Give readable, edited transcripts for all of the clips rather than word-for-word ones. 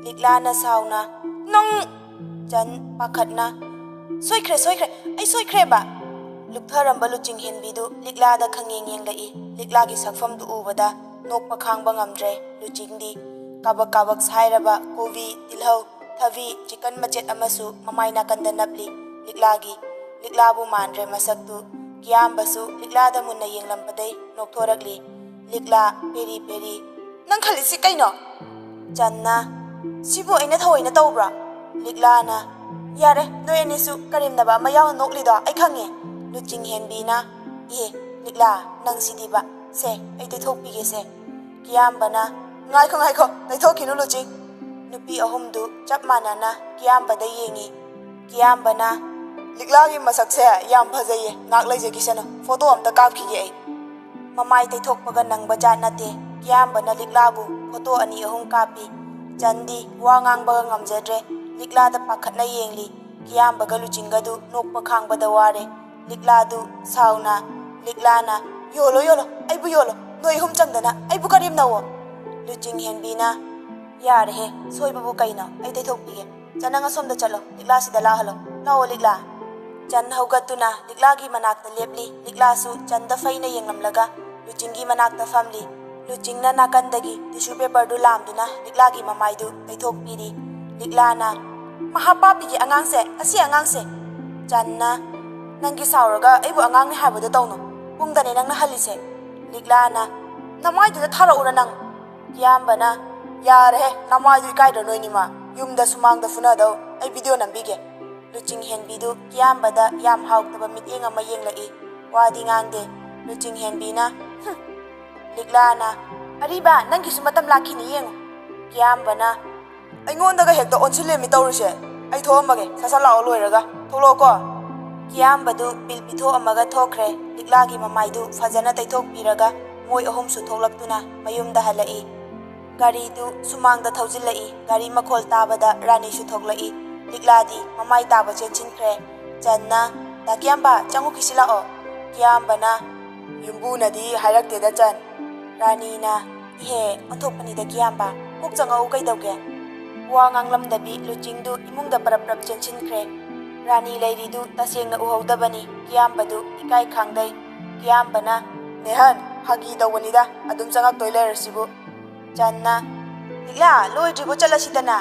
Liklana sauna nong Chan pakhatna soikre ai soikre ba luktharamba luching henbidu liklada khangeng yenglai liklagi sakfam du ubada nokpa khangba ngamdre luchingdi kabak sairaba kobi tilhau thavi chicken machet amasu mamaina kanda napli liklabu mandre masaktu kiyambasu liklada munna yenglambadai nokthoragli likla peri nang khalisi kaino Channa sibu aina thawaina tawbra liklana yare noy anisu karimnaba mayaw noklido ai khange luching henbina likla nang sidiba se ai te thokpige se kiyambana ngai kho dai thokinu luching nupi ahumdu chap manana kiyambada yengi kiyambana liklagi masak se yam phajaye ngak laije kisana photo amta kapkhige ai mamai te thokpaga nangba janate kiyambana liklabu photo ani ahum kapi Chandi wangang baga ngamjadre liklada pakhatna yengli kiyambaga luchingadu nokpa khangbada ware likladu sauna liklana yolo aibu yolo noi hum changdana aibu karim nawo luching henbina yare he soibabu kaina ai te thokpige chananga somda chalo likla sida la halo lawo likla chan haugatuna liklagi manakta lepli liklasu chanda faina yenglamlaga luchingi manakta famli luchingna nakandagi tissue paper du lamduna liklagi mamaidu taithokpiri liklana mahapapigi angangse asi angangse channa nangi sauraga aibu angang ni habadu tawno pungdane nangna halise liklana namaidu da tharaura nang kiyambana yare he namaidu kaida noinima yumda sumangda funado ai video nambige luching henbidu kiyambada yam hautaba miteng ama yenglai wadi ngangde luching henbina liklana ariba nangi sumatam lakhini yengo kiyambana aingondaga hekta onchile mi tawruse ai thomage sasa lao loiraga tholo ko kiyambadu bil pitho amaga thokre liklagi mamaidu fajana taithok piraga moi ahum su tholaktuna mayumda halai gari du sumangda thaujilai gari makhol tabada rani su thoklai likladi mamai taba chenchinkre channa takiyamba changu kisila o kiyambana yumbu nadi hairakte da chan Rani na onthokpani da kiyamba kok changau kaidauge wangang lamdabi luchingdu imungda parap chenchinkre Rani leiridu tasengna uhaudabani kiyambadu ikai khangdai kiyambana nehan hagi dawani da adum changak toiler sibu channa likla loidribo chalasidana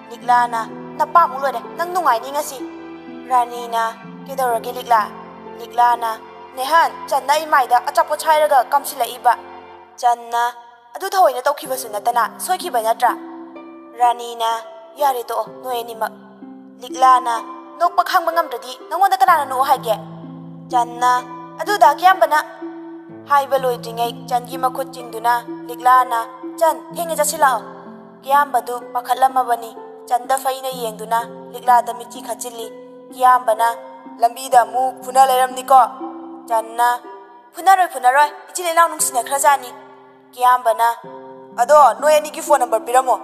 liklana napamu lode nang nungai ni ngasi Rani na kedaurage liklana nehan channa imaida achapo chairaga kamsila iba Channa adu thawaina tawkhibasu natana soikhiba natra Ranina yare to noenima liklana nokpa khangba ngamdradi nangonda kanana no haige Channa adu da kiyambana haiba loidringai changi makhut chingduna liklana chan thenge jasila kiyambadu pakhatlamabani chanda faina yengduna liklada michi khachili kiyambana lambida mu phuna leramni ko Channa phunaroi ichile naw nungsina khrajani kiyambana ado noi ani ki phone number piramo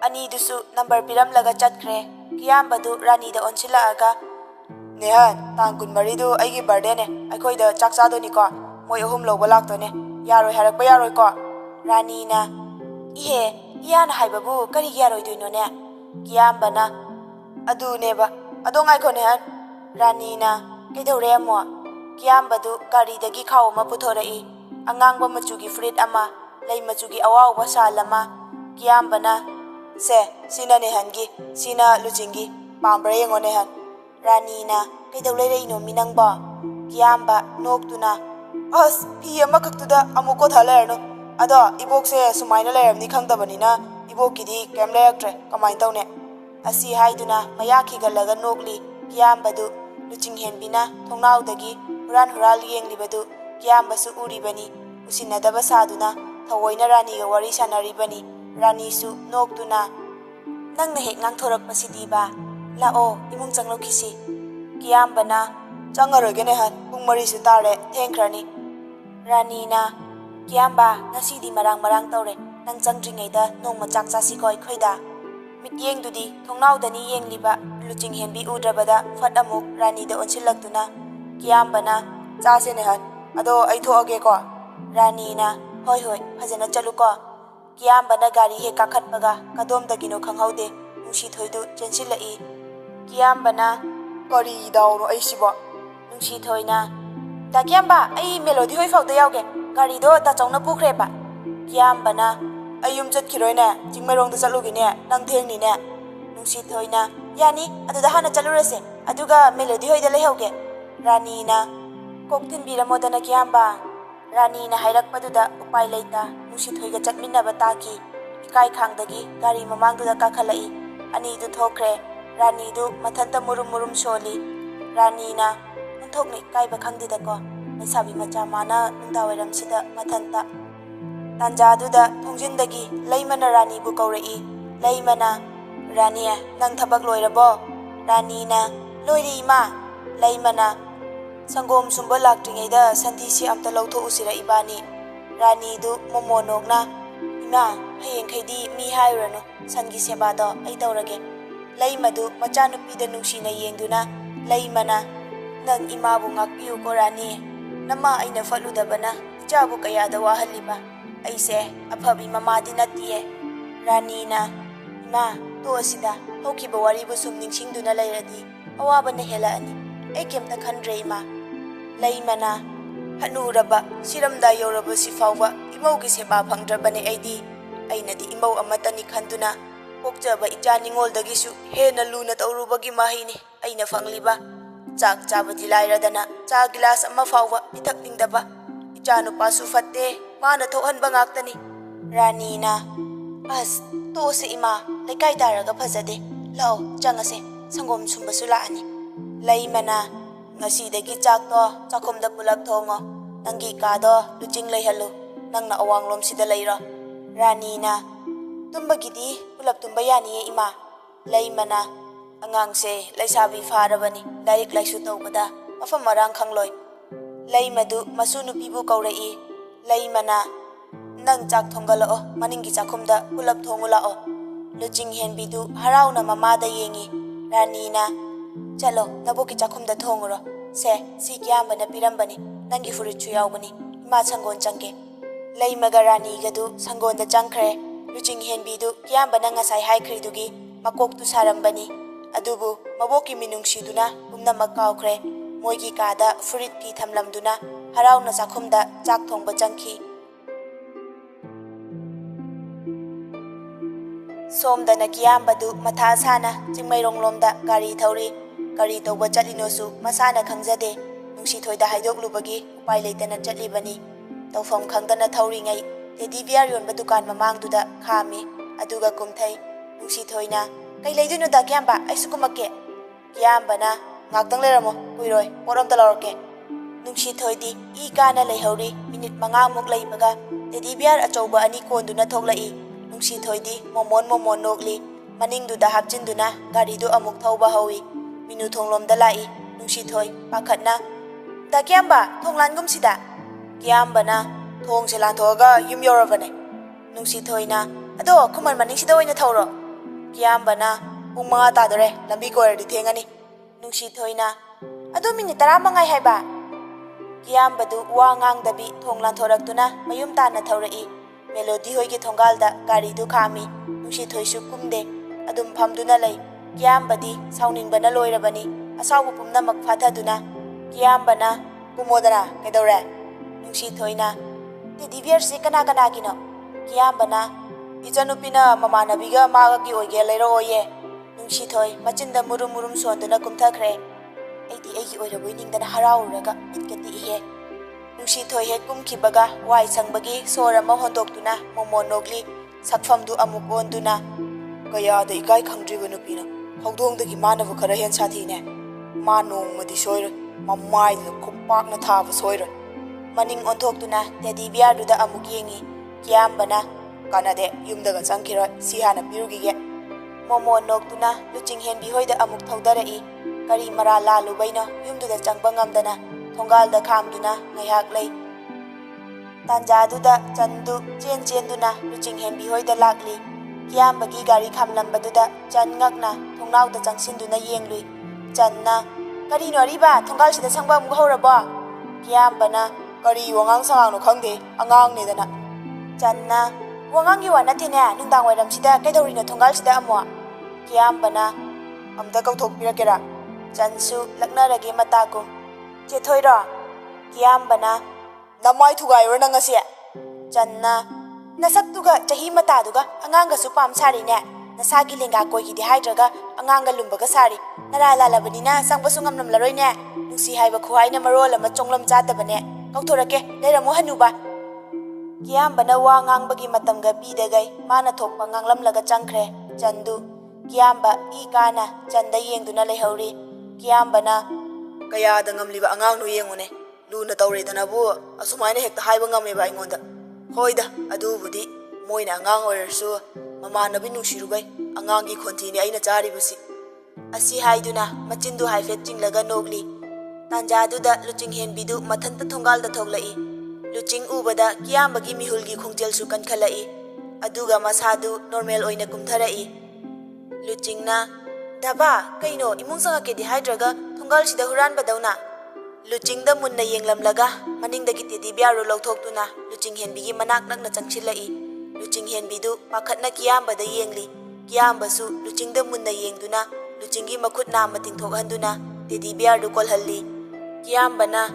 ani dusu number piram laga chatkre kiyambadu rani da onchila aga nehan tang kun mari du aigi birthday ne akhoi da chakcha do ni ko moi ahum loba lakto ne yaroi harakpa yaroi ko rani na yana haibabu kari yaroi doino ne kiyambana adu neba ado ngai ko ne rani na kedaure amo kiyambadu gari dagi khaw ma puthorai angangba machugi frit ama lei machugi awawa salama kiyambana se sina nehangi sina luchingi pambra yengo nehan Rani na kedaule reino minangba kiyamba noktuna as pi ama kaktuda amuko thalerno ado ibok se sumaina lermni khangdabani na ibokidi kem leaktre kamai tawne asi haiduna mayakhi galaga nokli kiyambadu luching henbina thongnawdagi hural yenglibadu kiyambasu uribani usinadaba saduna thawoina Rani ga wari sanaribani Rani su noktuna nangna hek ngangthorakpasidi ba lao imung changlokhisi kiyambana changaroge ne han pung mari su tare thengkrani Rani na kiyamba ngasidi marang tawre nang changdringai da nongma chak chasi koi khoida mityeng dudi thongnawdani yengliba luching henbi udrabada fatamuk Rani da onchilaktuna kiyambana chase ne han ado ai thoage ko Rani na hoi fajana chalu ko ꯀꯤꯌꯥꯝꯕꯅ ꯒꯥꯔꯤ ꯍꯦꯛ ꯀꯥꯈꯠꯄꯒ ꯀꯗꯣꯝꯗꯒꯤꯅꯣ ꯈꯪꯍꯧꯗꯦ ꯅꯨꯡꯁꯤꯊꯣꯏꯗꯨ ꯆꯦꯟꯁꯤꯜꯂꯛꯏ꯫ ꯀꯤꯌꯥꯝꯕꯅ ꯀꯔꯤ ꯗꯥꯎꯅꯣ ꯑꯩꯁꯤꯕꯣ? ꯅꯨꯡꯁꯤꯊꯣꯏꯅ ꯗꯥ ꯀꯤꯌꯥꯝꯕ ꯑꯩ melody ꯍꯣꯏ ꯐꯥꯎꯗ ꯌꯥꯎꯒꯦ, ꯒꯥꯔꯤꯗꯣ ꯗꯥꯆꯧꯅ ꯄꯨꯈ꯭ꯔꯦꯕ꯫ ꯀꯤꯌꯥꯝꯕꯅ ꯑꯩ ꯌꯨꯝ ꯆꯠꯈꯤꯔꯣꯏꯅꯦ, ꯆꯤꯡꯃꯩꯔꯣꯡꯗ ꯆꯠꯂꯨꯒꯦꯅꯦ, ꯅꯪ ꯊꯦꯡꯅꯤꯅꯦ꯫ ꯅꯨꯡꯁꯤꯊꯣꯏꯅ ꯌꯥꯅꯤ, ꯑꯗꯨꯗ ꯍꯥꯟꯅ ꯆꯠꯂꯨꯔꯁꯦ, ꯑꯗꯨꯒ ꯃꯦꯂꯣꯗꯤ ꯍꯣꯏꯗ ꯂꯩꯍꯧꯒꯦ꯫ ꯔꯥꯅꯤꯅ ꯀꯣꯛ ꯊꯤꯟꯕꯤꯔꯝꯃꯣꯗꯅ ꯀꯤꯌꯥꯝꯕ꯫ ꯔꯥꯅꯤꯅ ꯍꯥꯏꯔꯛꯄꯗꯨꯗ ꯎꯄꯥꯏ ꯂꯩꯇ ꯅꯨꯡꯁꯤꯊꯣꯏꯒ ꯆꯠꯃꯤꯟꯅꯕ ꯇꯥꯈꯤ꯫ ꯏꯀꯥꯏꯈꯥꯡꯗꯒꯤ ꯒꯥꯔꯤ ꯃꯃꯥꯡꯗꯨꯗ ꯀꯥꯈꯠꯂꯛꯏ꯫ ꯑꯅꯤꯗꯨ ꯊꯣꯛꯈ꯭ꯔꯦ꯫ ꯔꯥꯅꯤꯗꯨ ꯃꯊꯟꯇ ꯃꯨꯔꯨꯝ ꯃꯨꯔꯨꯝ ꯁꯣꯜꯂꯤ꯫ ꯔꯥꯅꯤꯅ ꯑꯣꯟꯊꯣꯛꯅ ꯏꯀꯥꯏꯕ ꯈꯪꯗꯦꯗꯀꯣ, ꯂꯩꯁꯥꯕꯤ ꯃꯆꯥ ꯃꯥꯅ ꯅꯨꯡꯗꯥꯡꯋꯥꯏꯔꯝꯁꯤꯗ ꯃꯊꯟꯇ꯫ ꯇꯥꯟꯖꯥꯗꯨꯗ ꯊꯣꯡꯖꯤꯟꯗꯒꯤ ꯂꯩꯃꯅ ꯔꯥꯅꯤꯕꯨ ꯀꯧꯔꯛꯏ꯫ ꯂꯩꯃꯅ ꯔꯥꯅꯤ ꯅꯪ ꯊꯕꯛ ꯂꯣꯏꯔꯕꯣ? ꯔꯥꯅꯤꯅ ꯂꯣꯏꯔꯦ ꯏꯃꯥ꯫ ꯂꯩꯃꯅ ꯁꯪꯒꯣꯝ ꯁꯨꯝꯕ ꯂꯥꯛꯇ꯭ꯔꯤꯉꯩꯗ ꯁꯟꯊꯤꯁꯤ ꯑꯝꯇ ꯂꯧꯊꯣꯛꯎꯁꯤꯔ ꯏꯕꯥꯅꯤ꯫ ꯔꯥꯅꯤꯗꯨ ꯃꯣꯃꯣꯅꯣꯛꯅ ꯏꯃꯥ ꯍꯌꯦꯡꯈꯩꯗꯤ ꯃꯤ ꯍꯥꯏꯔꯨꯔꯅꯨ, ꯁꯟꯒꯤ ꯁꯦꯕꯥꯗꯣ ꯑꯩ ꯇꯧꯔꯒꯦ꯫ ꯂꯩꯃꯗꯨ ꯃꯆꯥꯅꯨꯄꯤꯗ ꯅꯨꯡꯁꯤꯅ ꯌꯦꯡꯗꯨꯅ ꯂꯩꯃꯅ ꯅꯪ ꯏꯃꯥꯕꯨ ꯉꯥꯛꯄꯤꯌꯨꯀꯣ ꯔꯥꯅꯤ, ꯅꯃꯥ ꯑꯩꯅ ꯐꯠꯂꯨꯗꯕꯅ ꯏꯆꯥꯕꯨ ꯀꯌꯥꯗ ꯋꯥꯍꯜꯂꯤꯕ, ꯑꯩꯁꯦ ꯑꯐꯕꯤ ꯃꯃꯥꯗꯤ ꯅꯠꯇꯤꯌꯦ꯫ ꯔꯥꯅꯤꯅ ꯏꯃꯥ ꯇꯣꯛꯑꯁꯤꯗ, ꯍꯧꯈꯤꯕ ꯋꯥꯔꯤꯕꯨ ꯁꯨꯝ ꯅꯤꯡꯁꯤꯡꯗꯨꯅ ꯂꯩꯔꯗꯤ ꯑꯋꯥꯕꯅ ꯍꯦꯜꯂꯛꯑꯅꯤ, ꯑꯩ ꯀꯩꯝꯇ ꯈꯟꯗ꯭ꯔꯦ ꯏꯃꯥ꯫ ꯂꯩꯃꯅ ꯍꯅꯨꯔꯕ ꯁꯤꯔꯝꯗꯥꯏ ꯌꯧꯔꯕꯁꯤ ꯐꯥꯎꯕ ꯏꯃꯧꯒꯤ ꯁꯦꯕꯥ ꯐꯪꯗ꯭ꯔꯕꯅꯦ ꯑꯩꯅꯗꯤ ꯏꯃꯧ ꯑꯃꯠꯇꯅꯤ ꯈꯟꯗꯨꯅ ꯄꯣꯛꯆꯕ ꯏꯆꯥ ꯅꯤꯡꯉꯣꯜꯗꯒꯤꯁꯨ ꯍꯦꯟꯅ ꯂꯨꯅ ꯇꯧꯔꯨꯕꯒꯤ ꯃꯍꯩꯅꯤ ꯑꯩꯅ ꯐꯪꯂꯤꯕ꯫ ꯆꯥꯛ ꯆꯥꯕꯗꯤ ꯂꯥꯏꯔꯗꯅ ꯆꯥ ꯒꯤꯂꯥꯁ ꯑꯃ ꯐꯥꯎꯕ ꯄꯤꯊꯛꯅꯤꯡꯗꯕ ꯏꯆꯥ ꯅꯨꯄꯥꯁꯨ ꯐꯠꯇꯦ, ꯃꯥꯅ ꯊꯣꯛꯍꯟꯕ ꯉꯥꯛꯇꯅꯤ꯫ ꯔꯥꯅꯤꯅ ꯑꯁ ꯇꯣꯛꯑꯁꯦ ꯏꯃꯥ, ꯂꯩꯀꯥꯏ ꯇꯥꯔꯒ ꯐꯖꯗꯦ, ꯂꯥꯛꯑꯣ ꯆꯪꯉꯁꯦ, ꯁꯪꯒꯣꯝ ꯁꯨꯝꯕꯁꯨ ꯂꯥꯛꯑꯅꯤ꯫ ꯂꯩꯃꯅ ꯉꯁꯤꯗꯒꯤ ꯆꯥꯛꯇꯣ ꯆꯥꯛꯈꯨꯝꯗ ꯄꯨꯂꯞ ꯊꯣꯡꯉꯣ, ꯅꯪꯒꯤ ꯀꯥꯗꯣ ꯂꯨꯆꯤꯡ ꯂꯩꯍꯜꯂꯨ, ꯅꯪꯅ ꯑꯋꯥꯡꯂꯣꯝꯁꯤꯗ ꯂꯩꯔꯣ꯫ ꯔꯥꯅꯤꯅ ꯇꯨꯝꯕꯒꯤꯗꯤ ꯄꯨꯂꯞ ꯇꯨꯝꯕ ꯌꯥꯅꯤꯌꯦ ꯏꯃꯥ꯫ ꯂꯩꯃꯅ ꯑꯉꯥꯡꯁꯦ ꯂꯩꯁꯥꯕꯤ ꯐꯥꯔꯕꯅꯤ, ꯂꯥꯏꯔꯤꯛ ꯂꯥꯏꯁꯨ ꯇꯧꯕꯗ ꯃꯐꯝ ꯃꯔꯥꯡ ꯈꯪꯂꯣꯏ꯫ ꯂꯩꯃꯗꯨ ꯃꯁꯨ ꯅꯨꯄꯤꯕꯨ ꯀꯧꯔꯛꯏ꯫ ꯂꯩꯃꯅ ꯅꯪ ꯆꯥꯛ ꯊꯣꯡꯒꯠꯂꯛꯑꯣ, ꯃꯅꯤꯡꯒꯤ ꯆꯥꯛꯈꯨꯝꯗ ꯄꯨꯂꯞ ꯊꯣꯡꯉꯨ ꯂꯥꯛꯑꯣ꯫ ꯂꯨꯆꯤꯡ ꯍꯦꯟꯕꯤꯗꯨ ꯍꯔꯥꯎꯅ ꯃꯃꯥꯗ ꯌꯦꯡꯉꯤ꯫ ꯔꯥꯅꯤꯅ ꯆꯠꯂꯣ ꯅꯕꯣꯛꯀꯤ ꯆꯥꯛꯈꯨꯝꯗ ꯊꯣꯡꯉꯨꯔꯣ, ꯁꯤ ꯀꯤꯌꯥꯝꯕꯅ ꯄꯤꯔꯝꯕꯅꯤ, ꯅꯪꯒꯤ ꯐꯨꯔꯤꯠꯁꯨ ꯌꯥꯎꯕꯅꯤ, ꯏꯃꯥ ꯁꯪꯒꯣꯟ ꯆꯪꯒꯦ꯫ ꯂꯩꯃꯒ ꯔꯥꯅꯤꯒꯗꯨ ꯁꯪꯒꯣꯟꯗ ꯆꯪꯈ꯭ꯔꯦ꯫ ꯂꯨꯆꯤꯡ ꯍꯦꯟꯕꯤꯗꯨ ꯀꯤꯌꯥꯝꯕꯅ ꯉꯁꯥꯏ ꯍꯥꯏꯈ꯭ꯔꯤꯗꯨꯒꯤ ꯃꯀꯣꯛꯇꯨ ꯁꯥꯔꯝꯕꯅꯤ, ꯑꯗꯨꯕꯨ ꯃꯕꯣꯛꯀꯤ ꯃꯤꯅꯨꯡꯁꯤꯗꯨꯅ ꯄꯨꯝꯅꯃꯛ ꯀꯥꯎꯈ꯭ꯔꯦ꯫ ꯃꯣꯏꯒꯤ ꯀꯥꯗ ꯐꯨꯔꯤꯠ ꯐꯤ ꯊꯝꯂꯝꯗꯨꯅ ꯍꯔꯥꯎꯅ ꯆꯥꯛꯈꯨꯝꯗ ꯆꯥꯛ ꯊꯣꯡꯕ ꯆꯪꯈꯤ꯫ ꯁꯣꯝꯗꯅ ꯀꯤꯌꯥꯝꯕꯗꯨ ꯃꯊꯥ ꯁꯥꯅ ꯆꯤꯡꯃꯩꯔꯣꯡꯂꯣꯝꯗ ꯒꯥꯔꯤ ꯊꯧꯔꯤ꯫ ꯀꯔꯤ ꯇꯧꯕ ꯆꯠꯂꯤꯅꯣꯁꯨ ꯃꯁꯥꯅ ꯈꯪꯖꯗꯦ, ꯅꯨꯡꯁꯤꯊꯣꯏꯗ ꯍꯥꯏꯗꯣꯛꯂꯨꯕꯒꯤ ꯎꯄꯥꯏ ꯂꯩꯇꯅ ꯆꯠꯂꯤꯕꯅꯤ꯫ ꯇꯧꯐꯝ ꯈꯪꯗꯅ ꯊꯧꯔꯤꯉꯩ ꯇꯦꯗꯤ ꯕꯤꯌꯥꯔ ꯌꯣꯟꯕ ꯗꯨꯀꯥꯟ ꯃꯃꯥꯡꯗꯨꯗ ꯈꯥꯝꯃꯤ, ꯑꯗꯨꯒ ꯀꯨꯝꯊꯩ꯫ ꯅꯨꯡꯁꯤꯊꯣꯏꯅ ꯀꯩ ꯂꯩꯗꯣꯏꯅꯣ ꯗꯥ ꯀꯤꯌꯥꯝꯕ, ꯑꯩꯁꯨ ꯀꯨꯝꯃꯛꯀꯦ꯫ ꯀꯤꯌꯥꯝꯕꯅ ꯉꯥꯛꯇꯪ ꯂꯩꯔꯝꯃꯣ, ꯀꯨꯏꯔꯣꯏ, ꯄꯣꯠ ꯑꯝꯇ ꯂꯧꯔꯛꯀꯦ꯫ ꯅꯨꯡꯁꯤꯊꯣꯏꯗꯤ ꯏ ꯀꯥꯅ ꯂꯩꯍꯧꯔꯤ꯫ ꯃꯤꯅꯤꯠ 5ꯃꯨꯛ ꯂꯩꯕꯒ ꯇꯦꯗꯤ ꯕꯤꯌꯥꯔ ꯑꯆꯧꯕ 2 ꯀꯣꯟꯗꯨꯅ ꯊꯣꯛꯂꯛꯏ꯫ ꯅꯨꯡꯁꯤꯊꯣꯏꯗꯤ ꯃꯣꯃꯣꯟ ꯅꯣꯛꯂꯤ꯫ ꯃꯅꯤꯡꯗꯨꯗ ꯍꯥꯞꯆꯤꯟꯗꯨꯅ ꯒꯥꯔꯤꯗꯨ ꯑꯃꯨꯛ ꯊꯧꯕ ꯍꯧꯏ꯫ ꯃꯤꯅꯨ ꯊꯣꯡꯂꯣꯝꯗ ꯂꯥꯛꯏ꯫ ꯅꯨꯡꯁꯤꯊꯣꯏ ꯄꯥꯈꯠꯅ ꯗꯥ ꯀꯤꯌꯥꯝꯕ ꯊꯣꯡ ꯂꯥꯟꯒꯨꯝꯁꯤꯗ꯫ ꯀꯤꯌꯥꯝꯕꯅ ꯊꯣꯡꯁꯦ ꯂꯥꯟꯊꯣꯛꯑꯒ ꯌꯨꯝ ꯌꯧꯔꯕꯅꯦ꯫ ꯅꯨꯡꯁꯤꯊꯣꯏꯅ ꯑꯗꯣ ꯈꯨꯃꯟ ꯃꯅꯤꯡꯁꯤꯗ ꯑꯣꯏꯅ ꯊꯧꯔꯣ꯫ ꯀꯤꯌꯥꯝꯕꯅ ꯄꯨꯡ 5 ꯇꯥꯗꯣꯔꯦ, ꯂꯝꯕꯤ ꯀꯣꯏꯔꯗꯤ ꯊꯦꯡꯉꯅꯤ꯫ ꯅꯨꯡꯁꯤꯊꯣꯏꯅ ꯑꯗꯣ ꯃꯤꯅꯤꯠ 10 ꯃꯉꯥꯏ ꯍꯥꯏꯕ꯫ ꯀꯤꯌꯥꯝꯕꯗꯨ ꯋꯥ ꯉꯥꯡꯗꯕꯤ ꯊꯣꯡ ꯂꯥꯟꯊꯣꯔꯛꯇꯨꯅ ꯃꯌꯨꯝ ꯇꯥꯟꯅ ꯊꯧꯔꯛꯏ꯫ ꯃꯦꯂꯣꯗꯤ ꯍꯣꯏꯒꯤ ꯊꯣꯡꯒꯥꯜꯗ ꯒꯥꯔꯤꯗꯨ ꯈꯥꯝꯃꯤ꯫ ꯅꯨꯡꯁꯤꯊꯣꯏꯁꯨ ꯀꯨꯝꯗꯦ, ꯑꯗꯨꯝ ꯐꯝꯗꯨꯅ ꯂꯩ꯫ ꯀꯤꯌꯥꯝꯕꯗꯤ ꯁꯥꯎꯅꯤꯡꯕꯅ ꯂꯣꯏꯔꯕꯅꯤ꯫ ꯑꯁꯥꯎꯕ ꯄꯨꯝꯅꯃꯛ ꯐꯥꯊꯗꯨꯅ ꯀꯤꯌꯥꯝꯕꯅ ꯀꯨꯝꯃꯣꯗꯅ ꯀꯩꯗꯧꯔꯦ? ꯅꯨꯡꯁꯤꯊꯣꯏꯅ ꯇꯦꯗꯤ ꯕꯤꯌꯔꯁꯤ ꯀꯅꯥꯒꯤꯅꯣ? ꯀꯤꯌꯥꯝꯕꯅ ꯏꯆꯟꯅꯨꯄꯤꯅ ꯃꯃꯥꯟꯅꯕꯤꯒ ꯃꯥꯒꯤ ꯑꯣꯏꯒꯦ ꯂꯩꯔꯛꯑꯣꯌꯦ꯫ ꯅꯨꯡꯁꯤꯊꯣꯏ ꯃꯆꯤꯟꯗ ꯃꯨꯔꯨꯝ ꯃꯨꯔꯨꯝ ꯁꯣꯟꯗꯨꯅ ꯀꯨꯝꯊꯈ꯭ꯔꯦ꯫ ꯑꯩꯗꯤ ꯑꯩꯒꯤ ꯑꯣꯏꯔꯕꯣꯏ ꯅꯤꯡꯗꯅ ꯍꯔꯥꯎꯔꯨꯔꯒ ꯃꯤꯠꯀ ꯇꯤꯛꯏꯍꯦ꯫ ꯅꯨꯡꯁꯤꯊꯣꯏ ꯍꯦꯛ ꯀꯨꯝꯈꯤꯕꯒ ꯋꯥꯏ ꯁꯪꯕꯒꯤ ꯁꯣꯔ ꯑꯃ ꯍꯣꯟꯗꯣꯛꯇꯨꯅ ꯃꯣꯃꯣꯟ ꯅꯣꯛꯂꯤ꯫ ꯁꯛꯐꯝꯗꯨ ꯑꯃꯨꯛ ꯑꯣꯟꯗꯨꯅ ꯀꯌꯥꯗ ꯏꯀꯥꯏ ꯈꯪꯗ꯭ꯔꯤꯕ ꯅꯨꯄꯤꯅꯣ, ꯍꯧꯗꯣꯡꯗꯒꯤ ꯃꯥꯅꯕꯨ ꯈꯔ ꯍꯦꯟ ꯁꯥꯊꯤꯅꯦ, ꯃꯥ ꯅꯣꯡꯃꯗꯤ ꯁꯣꯏꯔꯣꯏ, ꯃꯃꯥꯏꯗꯨꯗ ꯈꯨꯄꯥꯛꯅ ꯊꯥꯕ ꯁꯣꯏꯔꯣꯏ꯫ ꯃꯅꯤꯡ ꯑꯣꯟꯊꯣꯛꯇꯨꯅ ꯇꯦꯗꯤ ꯕꯤꯌꯥꯔꯗꯨꯗ ꯑꯃꯨꯛ ꯌꯦꯡꯉꯤ꯫ ꯀꯤꯌꯥꯝꯕꯅ ꯀꯥꯟꯅꯗꯦ, ꯌꯨꯝꯗꯒ ꯆꯪꯈꯤꯔꯣꯏ, ꯁꯤ ꯍꯥꯟꯅ ꯄꯤꯔꯨꯈꯤꯒꯦ꯫ ꯃꯣꯃꯣꯟ ꯅꯣꯛꯇꯨꯅ ꯂꯨꯆꯤꯡ ꯍꯦꯟꯕꯤ ꯍꯣꯏꯗ ꯑꯃꯨꯛ ꯊꯧꯗꯔꯛꯏ꯫ ꯀꯔꯤ ꯃꯔꯥ ꯂꯥꯜꯂꯨꯕꯩꯅꯣ ꯌꯨꯝꯗꯨꯗ ꯆꯪꯕ ꯉꯝꯗꯅ ꯊꯣꯡꯒꯥꯜꯗ ꯈꯥꯝꯗꯨꯅ ꯉꯥꯏꯍꯥꯛ ꯂꯩ꯫ ꯇꯥꯟꯖꯥꯗꯨꯗ ꯆꯟꯗꯨ ꯆꯦꯟꯗꯨꯅ ꯂꯨꯆꯤꯡ ꯍꯦꯟꯕꯤ ꯍꯣꯏꯗ ꯂꯥꯛꯂꯤ꯫ ꯀꯤꯌꯥꯝꯕꯒꯤ ꯒꯥꯔꯤ ꯈꯥꯝꯂꯝꯕꯗꯨꯗ ꯆꯟ ꯉꯛꯅ ꯊꯣꯡꯅꯥꯎꯗ ꯆꯪꯁꯤꯟꯗꯨꯅ ꯌꯦꯡꯂꯨꯏ꯫ ꯆꯟꯅ ꯀꯔꯤꯅꯣ ꯑꯔꯤꯕ, ꯊꯣꯡꯒꯥꯜꯁꯤꯗ ꯆꯪꯕ ꯑꯃꯨꯛ ꯍꯧꯔꯕꯣ? ꯀꯤꯌꯥꯝꯕꯅ ꯀꯔꯤ ꯋꯥꯉꯥꯡ ꯁꯉꯥꯡꯅꯣ ꯈꯪꯗꯦ, ꯑꯉꯥꯡꯅꯦꯗꯅ꯫ ꯆꯟꯅ Wangangi wa nathine nungdang wairamsida kaidorino thongalsida amo. Kiyambana amta kauthokpirakera. Chansu laknarage matagum. Chethoiro. Kiyambana namai thugairo nangasi. Channa nasaktuga chahi mataduga anganga su pam sarine. Nasagi lenga koigidi haidraga anganga lumbaga sari. Nara lalabanina sangbasu ngamnamlaroine. Nungsi haiba khuaina marol ama chonglam chadabane. Kauthorake leramo hanuba. Kiyambana wa ngangbagi matamga pidagai mana thokpa nganglamlaga changkhre. Chandu Kiyamba ikana chanda yengduna lehauri. Kiyambana kayada ngamliba angangnu yengune. Luna tawredanabu asumaina hekta haiba ngameba ingonda. Hoida adubudi moina angang oirsu mamanabi nungsirugai angangi khontini aina charibasi. Asi haiduna machindu haifet chinglaga nogli. Tanjaduda luching henbidu mathanta thongalda thoglai. Luching ubada Kiyambagi mihulgi khongjelsu kankhalai. Aduga masadu normal oina kumtharai. Luchingna daba kaino imung sangakedi haidraga thongal sida huran badawna. Luchingda munna yenglamlaga maningdagi tedi biaru lawthoktuna luching henbigi manak nakna changchilai. Luching henbidu pakhatna Kiyambada yengli. Kiyambasu luchingda munna yengduna luchingi makhutna mating thokhanduna tedi biaru kolhalli. Kiyambana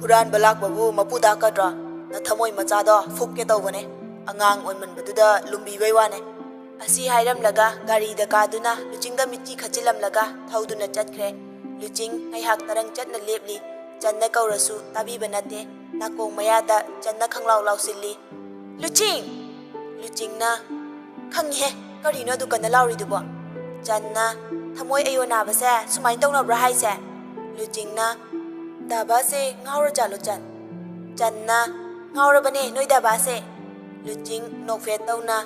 huran balak babu mapuda kadra na thamoi machada fukke tawbane angang onmanbaduda lumbi baiwane. Asi hairamlaga gari da kaduna luchingda mitti khachilamlaga thauduna chatkre. Luching ngaihak tarang chatna lepli channa kaurasu tabiba nate nakong mayada channa khanglaw lawsilli. Luching luchingna khanghe karino dukana lawridubo. Channa thamoi ayona base sumain tawnabra haise. Luchingna daba se ngaura jalo chan. Channa ngaura bane noi daba se. Luching nokfet tawna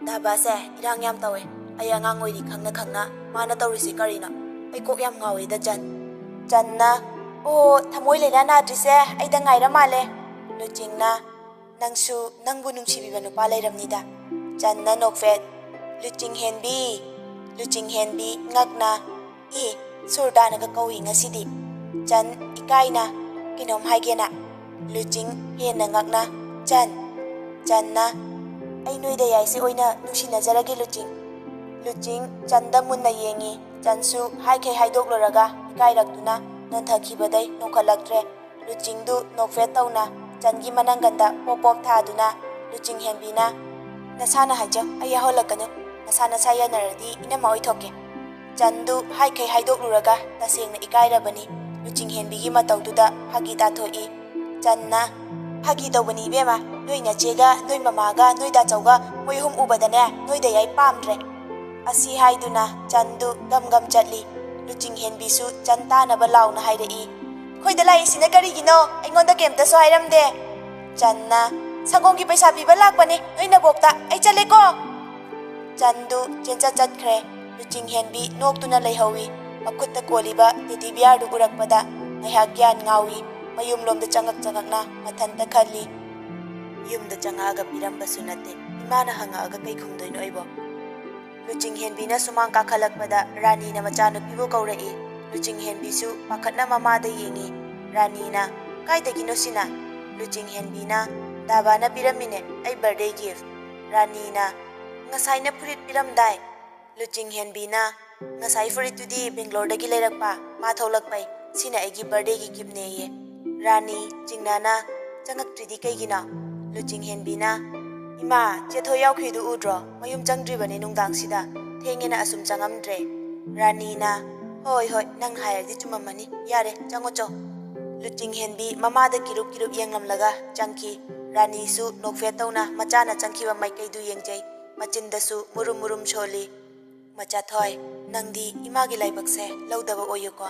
daba se irang yam tawe aya ngangoi ri khangna mana tawrisi karina ai kok yam ngawe da chan. Channa o thamoi leina na drise ai da ngaira male. Luchingna nangsu nangbu nungsibiba nupa leiramnida. Channa nokfet luching henbi ngakna e surdana ka kawi ngasidi. Chan ikaina kinom haigena. Luching hena ngakna channa ai noida yaisi oina nungsinazarage luching. Luching chanda munna yengi. Chansu haikhe haidokloraga ikairakduna nanthakibadai nongkhalaktre. Luchingdu nokfet tawna changi mananganda pop thaduna luching henbina nasana hajaw ai yaholakanu nasana sayanaradi inama oithoke. Chandu haikhe haidokluraga tasengna ikairabani. Luching henbigi matawduda hagi tathoi. Channa hagi tawbani bema noi nachega noi mamaga noi dachawga moihum ubadane noi dayai pamdre. Asi haiduna chandu gam chatli. Luching henbisu chantana balawna haidai. Khoida lai sina karigino aingonda kemta so hairamde. Channa sangongi paisa piba lakpani noi nabokta ai chaleko. Chandu chencha chatkre. Luching henbi noktuna leihawi. Makutta koliba tedi biardu urakpada ngaihak gyan ngawi mayum lomda changakna mathanta khalli. Yumda changaga pirambasu nate imana hangaaga kai khungdoino aibo. Luching henbina sumang kakhalakpada Rani na machanupibu kaurai. Luching henbisu pakhatna mamada yengi. Rani na kaidagino sina. Luching henbina dabana piramine ai birthday gift. Rani na ngasai na purit piramdai. Luching henbina ngasai furit tudi Bangalore dagi leirakpa ma tholakpai sina aigi birthday gi gift neye. Rani chingnana changaktridi kaigina. Luching henbina ima chetho yaukhidu udro mayum changdribani nungdang sida thengena asum changamdre. Rani na hoi nang hayardi chumamani yare changocho. Luching henbi mamada kirup yenglamlaga changki. Rani su nokfet tawna machana changkiba maikaidu yengjai machindasu murum sholi. Macha thoi nangdi imagi laibakse laudaba oyuko.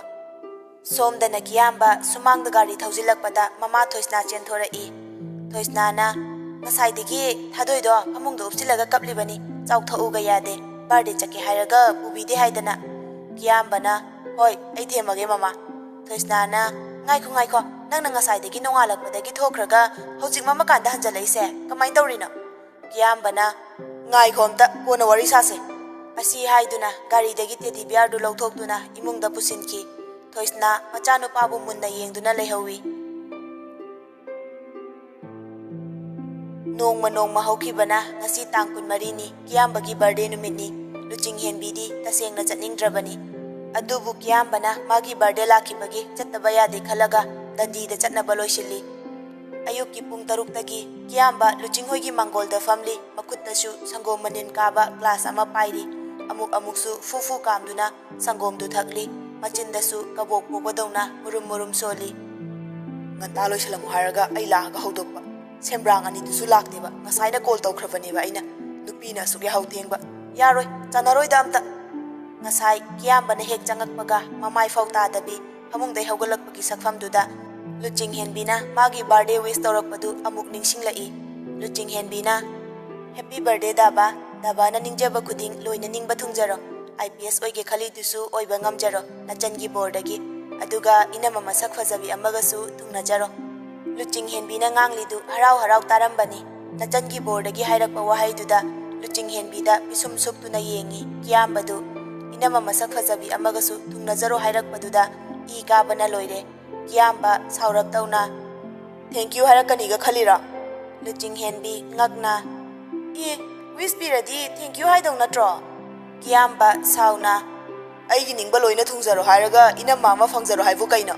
Somdana Kiyamba sumangda gari thausilakpada mama thoisna chenthorei. Thoisnana ngasaidagi thadoido amungda upsilaga kaplibani chauthauga yade birthday chake hairaga pubide haidana. Kiyambana hoi ai themage mama. Thoisnana ngaikho nangna ngasaidagi nongalakpadagi thokraga hojik mama kanda hanjalaise kamai tawrino. Kiyambana ngaikhomta kona wari sase. Asi haiduna gari dagi tedi biardu lawthokduna imungda pusinki. Thoisna machanupabu munna yengduna leihawi. Nongma hꯧꯈꯤꯕꯅ ngasi tang 24 ni Kiyambagi birthday numitni. Luching Henbidi tasengna chatningdrabani. Adubu Kiyambana magi birthday lakibagi chattaba yade khalaga dandida chatnaba loisilli. Ayuki pung 6 Kiyamba Luching hoigi Mangolda family makuttasu sangom manin kaba glass ama pairi. Amuksu fufu kamduna sangom du thakli. Machindasu kabok pobadona murum soli. Nganta loisalamu haraga ai laga hodokpa. Sembrang ani dusu lakteba ngasaina call tawkhrabane ba aina nupina suge hauthengba yaroi chanaroi da amta ngasai Kiyambana hek changakpaga mamai fauta dabi hamungdai haugalakpagi sakfamduda Luching Henbina magi birthday wish tawrakpadu amuk ningsinglai. Luching Henbina happy birthday daba na ningjaba khuding loina ningba thungjaro IPS oige khali dusu oiba ngamjaro nachangi bordagi aduga inama masak fajabi amagasu thungnajaro. Luching Henbina nganglidu harau tarambani nachangi bordagi hairakpa wahaiduda Luching Henbida pisum suktuna yengi Kiyambadu inama masak fajabi amagasu thungnajaro hairakpaduda I kabana loire. Kiyamba saurak tauna thank you harakaniga khalira. Luching Henbi ngakna wish piradi thank you haidong natro. Kiyamba sauna aigi ningba loina thungjaro haraga inama ama fangjaro haibu kaino.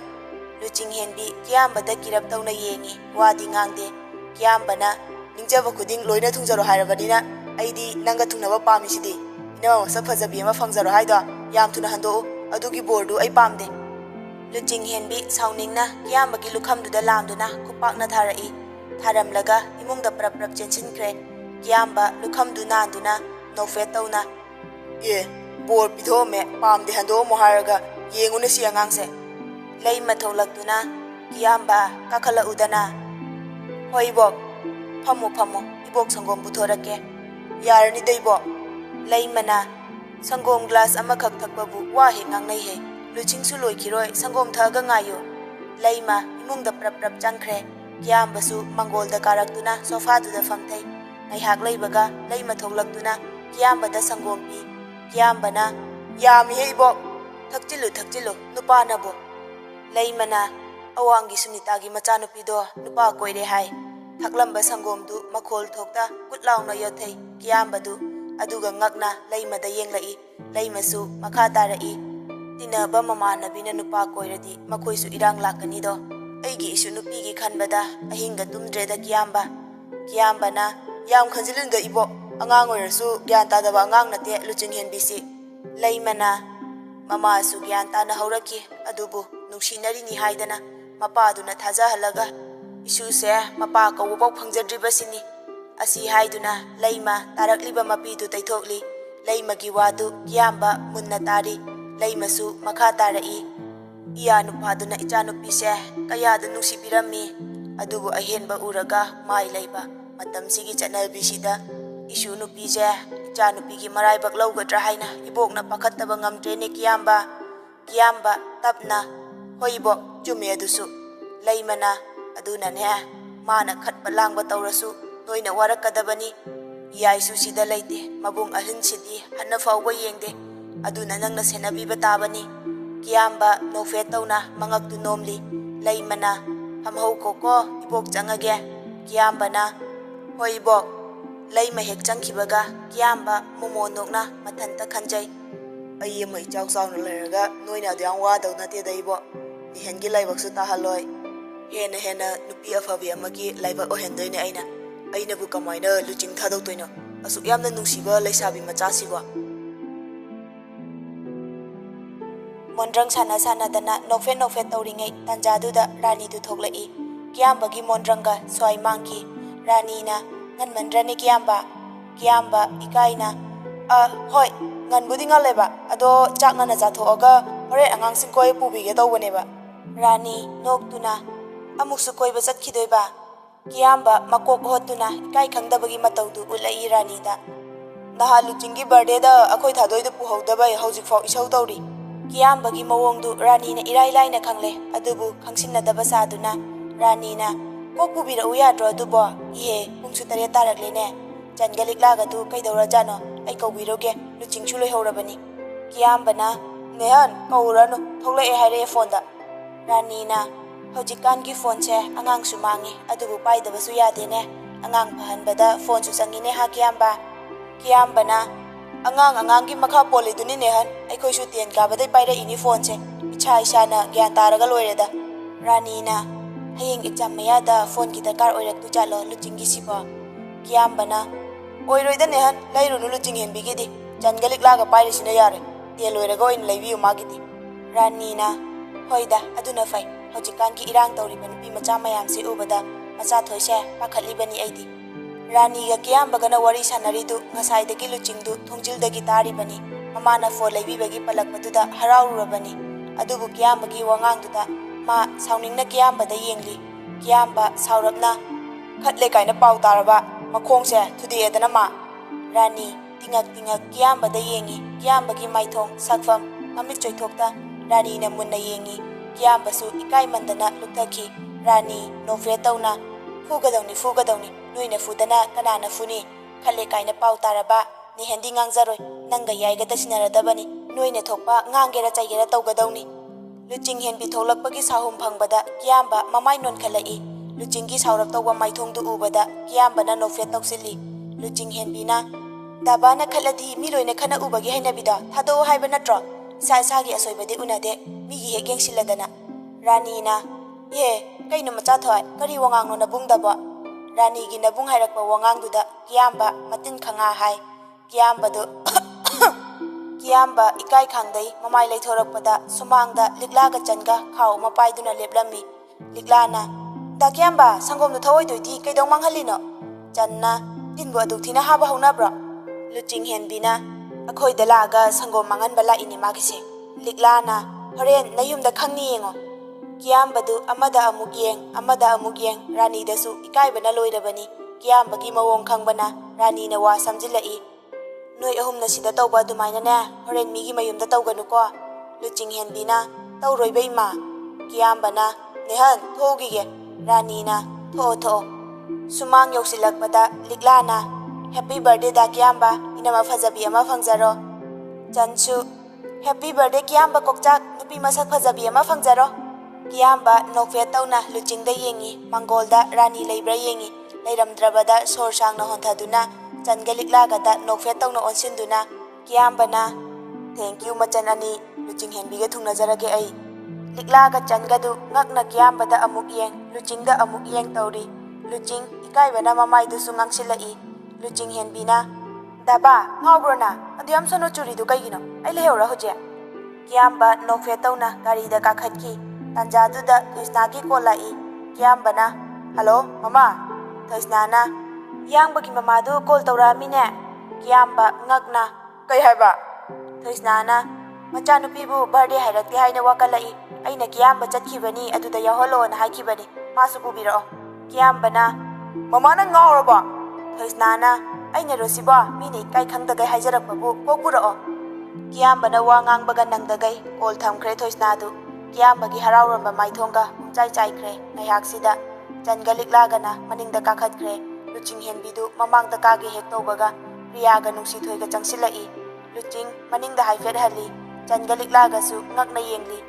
Luching Henbi Kiyambada kirap tauna yengi wadi ngangde. Kiyambana ningjaba khuding loina thungjaro hairabadina aidi nanga thungnaba pamisidi inama masak fajabi ama fangjaro haido yam thuna hando adugi bordu ai pamde. Luching Henbi sauningna Kiyambagi lukhamduda lamduna kupakna tharai tharamlaga imungda prap chensinkre. Kiyamba lukhamdu nanduna nofet tauna bor pithome pamde hando mo haraga yenguna si angangse lei matholakduna Kiyamba kakhala udana hoibok phamu ibok sangom puthorake yarani deibo lei mana sangom glass amakhak thakbabu wa he ngangnai he Luching su loikiroi sangom thaga ngayo leima imungda prap changkhre. Kiyamba su Mangolda karaktuna sofa duda famthai ngaihak leibaga leima thoklaktuna Kiyambada sangom pi. Kiyambana yami he ibok thakchilu nupana bo leimana awangi sunitagi machanupido nupa koire hai thaklamba sangom du makhol thokta kutlaungna yothai. Kiyambadu aduga ngakna leimada yenglai leimasu makha tarai tinaba mamanabina nupa koiradi makoisu irang lakani do aigi isu nupigi khanbada ahinga tumdreda Kiyambana yam khanjilunda ibo angang oirasu gyan tadaba angang nate Luching Henbi si leimana mama su gyan tana hauraki adubu nungsinari ni haidana mapa aduna thajahalaga isu se mapa kawbok phangjadribasini asi haiduna leima tarakliba mapidu taithokli leimagi wadu Kiyamba munna tari leimasu makha tarai iya nupaduna ichanupi se kayada nungsibirami adubu ahenba uraga mai leiba matamsigi chanabisida isu nupi je ichanupigi maraibak lawgadra haina ibokna pakhattaba ngamdrene. Kiyamba tapna hoibok chume adusu leimana aduna ne mana khatpa langba tawrasu noina warakadabani yaisu sida leite mabung ahin sidi hanna fawba yengde aduna nangna senabiba tabani. Kiyamba nofet tauna mangakdu nomli leimana hamhau koko ibok changage. Kiyambana hoi ibok leima hek changkibaga Kiyamba momo nokna mathanta khanjai ai mai chau chau leraga noina adyang wa dau nate daibo ni hengi laibaksu tahaloi hena nupi afabi amagi laiba ohendoine aina bu kamaina Luching thadok toino asuk yamna nungsiba leisabi machasibo mondrang sana dana nofet tauringai tanjaduda rani du thoklai. Kiyambagi mondrangga swai mangki rani na ngan mandrani Kiyamba ikaina hoi ngan budi ngaleba ado chakna na jathoga hore angang sing koi pubige tawbaneba. Rani noktuna amuksu koiba chatkidoiba. Kiyamba makok hotuna ikai khangdabagi mataudu ulai rani da naha Luchinggi birthday da akhoi thadoidu puhaudabai haujikfau isau tawri. Kiyambagi mawongdu rani na irai laina khangle adubu khangsinnadaba saduna rani na kok pubira uyadro adubo ihe pungsu 8 taraklene changalik laga du kaidora jano ai kaubiroge Luching chu loi horabani. Kiyambana nehan kauranu tholai haire phone da rani na haujikan gi phone che angang su mangi adubu paidaba su yade ne ꯑꯉꯥꯡ ꯐꯍꯟꯕꯗ ꯐꯣꯟꯁꯨ ꯆꯪꯉꯤꯅꯦ ꯍꯥ ꯀꯤꯌꯥꯝꯕ ꯀꯤꯌꯥꯝꯕꯅ ꯑꯉꯥꯡꯒꯤ ꯃꯈꯥ ꯄꯣꯜꯂꯤꯗꯨꯅꯤꯅꯦ ꯍꯟ ꯑꯩꯈꯣꯏꯁꯨ 10 ꯀꯥꯕꯗꯩ ꯄꯥꯏꯔꯛꯏꯅꯤ ꯐꯣꯟꯁꯦ ꯏꯁꯥꯅ ꯒ꯭ꯌꯥꯟ ꯇꯥꯔꯒ ꯂꯣꯏꯔꯦꯗ ꯔꯥꯅꯤꯅ ꯍꯌꯦꯡ ꯑꯦꯛꯖꯥꯝ ꯃꯌꯥꯗ ꯐꯣꯟꯒꯤ ꯗꯔꯀꯥꯔ ꯑꯣꯏꯔꯛꯇꯣꯏꯖꯥꯠꯂꯣ ꯂꯨꯆꯤꯡꯒꯤꯁꯤꯕꯣ ꯀꯤꯌꯥꯝꯕꯅ ꯑꯣꯏꯔꯣꯏꯗꯅꯦ ꯍꯟ ꯂꯩꯔꯨꯅꯨ ꯂꯨꯆꯤꯡ ꯍꯦꯟꯕꯤꯒꯤꯗꯤ ꯆꯟꯒ ꯂꯤꯛꯂꯥꯒ ꯄꯥꯏꯔꯤꯁꯤꯅ ꯌꯥꯔꯦ 10 ꯂꯣꯏꯔꯒ ꯑꯣꯏꯅ ꯂꯩꯕꯤꯌꯨ ꯃꯥꯒꯤꯗꯤ ꯔꯥꯅꯤꯅ ꯍꯣꯏꯗ ꯑꯗꯨꯅ ꯐꯩ ꯍꯧꯖꯤꯛꯀꯥꯟꯒꯤ ꯏꯔꯥꯡ ꯇꯧꯔꯤꯕ ꯅꯨꯄꯤ ꯃꯆꯥ ꯃꯌꯥꯝꯁꯤ ꯎꯕꯗ ꯃꯆꯥꯊꯣꯏꯁꯦ ꯄꯥꯈꯠꯂꯤꯕꯅꯤ ꯑꯩꯗꯤ ꯔꯥꯅꯤꯒ ꯀꯤꯌꯥꯝꯕꯒꯅ ꯋꯥꯔꯤ ꯁꯥꯟꯅꯔꯤꯗꯨ ꯉꯁꯥꯏꯗꯒꯤ ꯂꯨꯆꯤꯡꯗꯨ ꯊꯣꯡꯖꯤꯜꯗꯒꯤ ꯇꯥꯔꯤꯕꯅꯤ ꯃꯃꯥꯅ ꯐꯣꯟ ꯂꯩꯕꯤꯕꯒꯤ ꯄꯜꯂꯛꯄꯗꯨꯗ ꯍꯔꯥꯎꯔꯨꯔꯕꯅꯤ ꯑꯗꯨꯕꯨ ꯀꯤꯌꯥꯝꯕꯒꯤ ꯋꯥꯉꯥꯡꯗꯨꯗ ꯃꯥ ꯁꯥꯎꯅꯤꯡꯅ ꯀꯤꯌꯥꯝꯕꯗ ꯌꯦꯡꯂꯤ ꯀꯤꯌꯥꯝꯕ ꯁꯥꯎꯔꯞꯅ ꯈꯠꯂꯦ ꯀꯥꯏꯅ ꯄꯥꯎ ꯇꯥꯔꯕ ꯃꯈꯣꯡꯁꯦ ꯊꯨꯗꯦꯛꯑꯗꯅ ꯃꯥ ꯔꯥꯅꯤ ꯇꯤꯉꯛ ꯀꯤꯌꯥꯝꯕꯗ ꯌꯦꯡꯉꯤ ꯀꯤꯌꯥꯝꯕꯒꯤ ꯃꯥꯏꯊꯣꯡ ꯁꯛꯐꯝ ꯃꯃꯤꯠ ꯆꯣꯏꯊꯣꯛꯇ ꯔꯥꯅꯤꯅ ꯃꯨꯟꯅ ꯌꯦꯡꯉꯤ ꯀꯤꯌꯥꯝꯕꯁꯨ ꯏꯀꯥꯏꯃꯟꯗꯅ ꯂꯨꯞꯊꯈꯤ ꯔꯥꯅꯤ ꯅꯣꯛꯐꯦꯠ ꯇꯧꯅ ꯐꯨꯒꯗꯧꯅꯤ ꯅꯣꯏꯅ ꯐꯨꯗꯅ ꯀꯅꯥꯅ ꯐꯨꯅꯤ ꯈꯠꯂꯦ ꯀꯥꯏꯅ ꯄꯥꯎ ꯇꯥꯔꯕ ꯅꯤꯍꯦꯟꯗꯤ ꯉꯥꯡꯖꯔꯣꯏ ꯅꯪꯒ ꯌꯥꯏꯒ ꯇꯁꯤꯟꯅꯔꯗꯕꯅꯤ ꯅꯣꯏꯅ ꯊꯣꯛꯄ ꯉꯥꯡꯒꯦꯔ ꯆꯩꯒꯦꯔ ꯇꯧꯒꯗꯧꯅꯤ ꯂꯨꯆꯤꯡ ꯍꯦꯟꯕꯤ ꯊꯣꯛꯂꯛꯄꯒꯤ ꯁꯥꯍꯨꯝ ꯐꯪꯕꯗ ꯀꯤꯌꯥꯝꯕ ꯃꯃꯥꯏ ꯅꯣꯟꯈꯠꯂꯛꯏ ꯂꯨꯆꯤꯡꯒꯤ ꯁꯥꯎꯔꯞ ꯇꯧꯕ ꯃꯥꯏꯊꯣꯡꯗꯨ ꯎꯕꯗ ꯀꯤꯌꯥꯝꯕꯅ ꯅꯣꯛꯐꯦꯠ ꯇꯧꯁꯤꯜꯂꯤ ꯂꯨꯆꯤꯡ ꯍꯦꯟꯕꯤꯅ ꯗꯥꯕꯥꯅ ꯈꯠꯂꯗꯤ ꯃꯤ ꯂꯣꯏꯅ ꯈꯠꯅ ꯎꯕꯒꯤ ꯍꯩꯅꯕꯤꯗꯣ ꯊꯥꯗꯣꯛꯑꯣ ꯍꯥꯏꯕ ꯅꯠꯇ꯭ꯔꯣ ꯏꯁꯥꯒꯤ ꯑꯁꯣꯏꯕꯗꯤ ꯎꯅꯗꯦ ꯃꯤꯒꯤ ꯍꯦꯛ ꯌꯦꯡꯁꯤꯜꯂꯗꯅ ꯔꯥꯅꯤꯅ ꯀꯩꯅꯣ ꯃꯆꯥꯊꯣꯏ ꯀꯔꯤ ꯋꯥꯉꯥꯡꯅꯣ ꯅꯕꯨꯡꯗꯕꯣ ꯔꯥꯅꯤꯒꯤ ꯅꯕꯨꯡ ꯍꯥꯏꯔꯛꯄ ꯋꯥꯉꯥꯡꯗꯨꯗ ꯀꯤꯌꯥꯝꯕ ꯃꯇꯤꯟ ꯈꯪꯉꯥ ꯍꯥꯏ ꯀꯤꯌꯥꯝꯕ ꯏꯀꯥꯏ ꯈꯥꯡꯗꯩ ꯃꯃꯥꯏ ꯂꯩꯊꯣꯔꯛꯄꯗ ꯁꯨꯃꯥꯡꯗ ꯂꯤꯛꯂꯥꯒ ꯆꯟꯒ ꯈꯥꯎ ꯑꯃ ꯄꯥꯏꯗꯨꯅ ꯂꯦꯞꯂꯝꯃꯤ ꯂꯤꯛꯂꯥꯅ ꯗꯥ ꯀꯤꯌꯥꯝꯕ ꯁꯪꯒꯣꯝꯗꯣ ꯊꯧꯑꯣꯏꯗꯣꯏꯗꯤ ꯀꯩꯗꯧ ꯃꯥꯡꯍꯜꯂꯤꯅꯣ ꯆꯟꯅ ꯇꯤꯟꯕꯨ ꯑꯗꯨꯛ ꯊꯤꯅ ꯍꯥꯕ ꯍꯧꯅꯕ꯭ꯔꯣ ꯂꯨꯆꯤꯡ ꯍꯦꯟꯕꯤꯅ ꯑꯩꯈꯣꯏꯗ ꯂꯥꯛꯑꯒ ꯁꯪꯒꯣꯝ ꯃꯥꯡꯍꯟꯕ ꯂꯥꯛꯏꯅꯦ ꯃꯥꯒꯤꯁꯦ ꯂꯤꯛꯂꯥꯅ ꯍꯣꯔꯦꯟ ꯅꯌꯨꯝꯗ ꯈꯪꯅꯤ ꯌꯦꯡꯉꯣ ꯀꯤꯌꯥꯝꯕꯗꯨ ꯑꯃꯗ ꯑꯃꯨꯛ ꯌꯦꯡ ꯔꯥꯅꯤꯗꯁꯨ ꯏꯀꯥꯏꯕꯅ ꯂꯣꯏꯔꯕꯅꯤ ꯀꯤꯌꯥꯝꯕꯒꯤ ꯃꯑꯣꯡ ꯈꯪꯕꯅ ꯔꯥꯅꯤꯅ ꯋꯥ ꯁꯝꯖꯤꯜꯂꯛꯏ ꯅꯣꯏ ꯑꯍꯨꯝꯅ ꯁꯤꯗ ꯇꯧꯕ ꯑꯗꯨꯃꯥꯏꯅꯅꯦ ꯍꯣꯔꯦꯟ ꯃꯤꯒꯤ ꯃꯌꯨꯝꯗ ꯇꯧꯒꯅꯨꯀꯣ ꯂꯨꯆꯤꯡ ꯍꯦꯟꯕꯤꯅ ꯇꯧꯔꯣꯏꯕ ꯏꯃꯥ ꯀꯤꯌꯥꯝꯕꯅ ꯅꯦꯍꯟ ꯊꯣꯛꯎꯈꯤꯒꯦ ꯔꯥꯅꯤꯅ ꯊꯣꯛꯑꯣ ꯁꯨꯃꯥꯡ ꯌꯧꯁꯤꯜꯂꯛꯄꯗ ꯂꯤꯛꯂꯥꯅ ꯍꯦꯞꯄꯤ ꯕꯔꯊꯗꯦ ꯗꯥ ꯀꯤꯌꯥꯝꯕ ꯏꯅꯝꯃ ꯐꯖꯕꯤ ꯑꯃ ꯐꯪꯖꯔꯣ ꯆꯟꯁꯨ ꯍꯦꯞꯄꯤ ꯕꯔꯊꯗꯦ ꯀꯤꯌꯥꯝꯕ ꯀꯣꯛꯆꯥꯛ ꯅꯨꯄꯤ ꯃꯁꯛ ꯐꯖꯕꯤ ꯑꯃ ꯐꯪꯖꯔꯣ ꯀꯤꯌꯥꯝꯕ ꯅꯣꯛꯐꯦꯠ ꯇꯧꯅ ꯂꯨꯆꯤꯡꯗ ꯌꯦꯡꯉꯤ ꯃꯥꯡꯒꯣꯜꯗ ꯔꯥꯅꯤ ꯂꯩꯕ꯭ꯔꯥ ꯌꯦꯡꯉꯤ ꯂꯩꯔꯝꯗ꯭ꯔꯕꯗ ꯁꯣꯔ ꯁꯥꯡꯅ ꯍꯣꯟꯊꯗꯨꯅ ꯆꯟꯒ ꯂꯤꯛꯂꯥꯒꯗ ꯅꯣꯛꯐꯦꯠ ꯇꯧꯅ ꯑꯣꯟꯁꯤꯟꯗꯨꯅ ꯀꯤꯌꯥꯝꯕꯅ ꯊꯦꯡꯀ꯭ꯌꯨ ꯃꯆꯟ ꯑꯅꯤ ꯂꯨꯆꯤꯡ ꯍꯦꯟꯕꯤꯒ ꯊꯨꯡꯅꯖꯔꯒꯦ ꯑꯩ ꯂꯤꯛꯂꯥꯒ ꯆꯟꯒꯗꯨ ꯉꯛꯅ ꯀꯤꯌꯥꯝꯕꯗ ꯑꯃꯨꯛ ꯌꯦꯡ ꯂꯨꯆꯤꯡꯗ ꯑꯃꯨꯛ ꯌꯦꯡ ꯇꯧꯔꯤ ꯂꯨꯆꯤꯡ ꯏꯀꯥꯏꯕꯅ ꯃꯃꯥꯏꯗꯨꯁꯨ ꯉꯥꯡꯁꯤꯜꯂꯛꯏ ꯂꯨꯆꯤꯡ ꯍꯦꯟꯕꯤꯅ ꯗꯥꯕꯥ ꯉꯥꯎꯕ꯭ꯔꯣꯅ ꯑꯗꯨ ꯌꯥꯝ ꯁꯣꯅꯣ ꯆꯨꯔꯤꯗꯨ ꯀꯩꯒꯤꯅꯣ ꯑꯩ ꯂꯩꯍꯧꯔꯥ ꯍꯧꯖꯤꯛ ꯀꯤꯌꯥꯝꯕ ꯅꯣꯛꯐꯦꯠ ꯇꯧꯅ ꯒꯥꯔꯤꯗ ꯀꯥꯈꯠꯈꯤ ꯇꯥꯟꯖꯥꯗꯨꯗ ꯊꯣꯏꯁꯅꯥꯒꯤ ꯀꯣꯜ ꯂꯥꯛꯏ ꯀꯤꯌꯥꯝꯕꯅ ꯍꯜꯂꯣ ꯃꯃꯥ ꯊꯣꯏꯁꯅꯥꯅ ꯌꯥꯡꯕꯒꯤ ꯃꯃꯥꯗꯨ ꯀꯣꯜ ꯇꯧꯔꯛꯑꯝꯃꯤꯅꯦ ꯀꯤꯌꯥꯝꯕ ꯉꯛꯅ ꯀꯩ ꯍꯥꯏꯕ ꯊꯣꯏꯁꯅꯥꯅ ꯃꯆꯥꯅꯨꯄꯤꯕꯨ ꯕꯥꯔꯗꯦ ꯍꯥꯏꯔꯛꯇꯦ ꯍꯥꯏꯅ ꯋꯥꯀꯠꯂꯛꯏ ꯑꯩꯅ ꯀꯤꯌꯥꯝꯕ ꯆꯠꯈꯤꯕꯅꯤ ꯑꯗꯨꯗ ꯌꯥꯎꯍꯜꯂꯣꯅ ꯍꯥꯏꯈꯤꯕꯅꯤ ꯃꯥꯁꯨ ꯄꯨꯕꯤꯔꯛꯑꯣ ꯀꯤꯌꯥꯝꯕꯅ ꯃꯃꯥ ꯅꯪ ꯉꯥꯎꯔꯕꯣ ꯊꯣꯏꯁꯅꯥꯅ ꯑꯩꯅꯔꯣ ꯁꯤꯕꯣ ꯃꯤꯅ ꯏꯀꯥꯏ ꯈꯪꯗꯒꯩ ꯍꯥꯏꯖꯔꯛꯄꯕꯨ ꯀꯣꯛ ꯄꯨꯔꯛꯑꯣ ꯀꯤꯌꯥꯝꯕꯅ ꯋꯥ ꯉꯥꯡꯕꯒ ꯅꯪꯗꯒꯩ ꯀꯣꯜ ꯊꯝꯈ꯭ꯔꯦ ꯊꯣꯏꯁꯅꯥꯗꯨ ꯀꯤꯌꯥꯝꯕꯒꯤ ꯍꯔꯥꯎꯔꯝꯕ ꯃꯥꯏꯊꯣꯡꯒ ꯄꯨꯡꯆꯥꯏ ꯆꯥꯏꯈ꯭ꯔꯦ ꯉꯥꯏꯍꯥꯛꯁꯤꯗ ꯆꯟꯒ ꯂꯤꯛꯂꯥꯒꯅ ꯃꯅꯤꯡꯗ ꯀꯥꯈꯠꯈ꯭ꯔꯦ ꯂꯨꯆꯤꯡ ꯍꯦꯟꯕꯤꯗꯨ ꯃꯃꯥꯡꯗ ꯀꯥꯒꯦ ꯍꯦꯛ ꯇꯧꯕꯒ ꯄ꯭ꯔꯤꯌꯥꯒ ꯅꯨꯡꯁꯤꯊꯣꯏꯒ ꯆꯪꯁꯤꯜꯂꯛꯏ ꯂꯨꯆꯤꯡ ꯃꯅꯤꯡꯗ ꯍꯥꯏꯐꯦꯠ ꯍꯜꯂꯤ ꯆꯟꯒ ꯂꯤꯛꯂꯥꯒꯁꯨ ꯉꯛꯅ ꯌꯦꯡꯂꯤ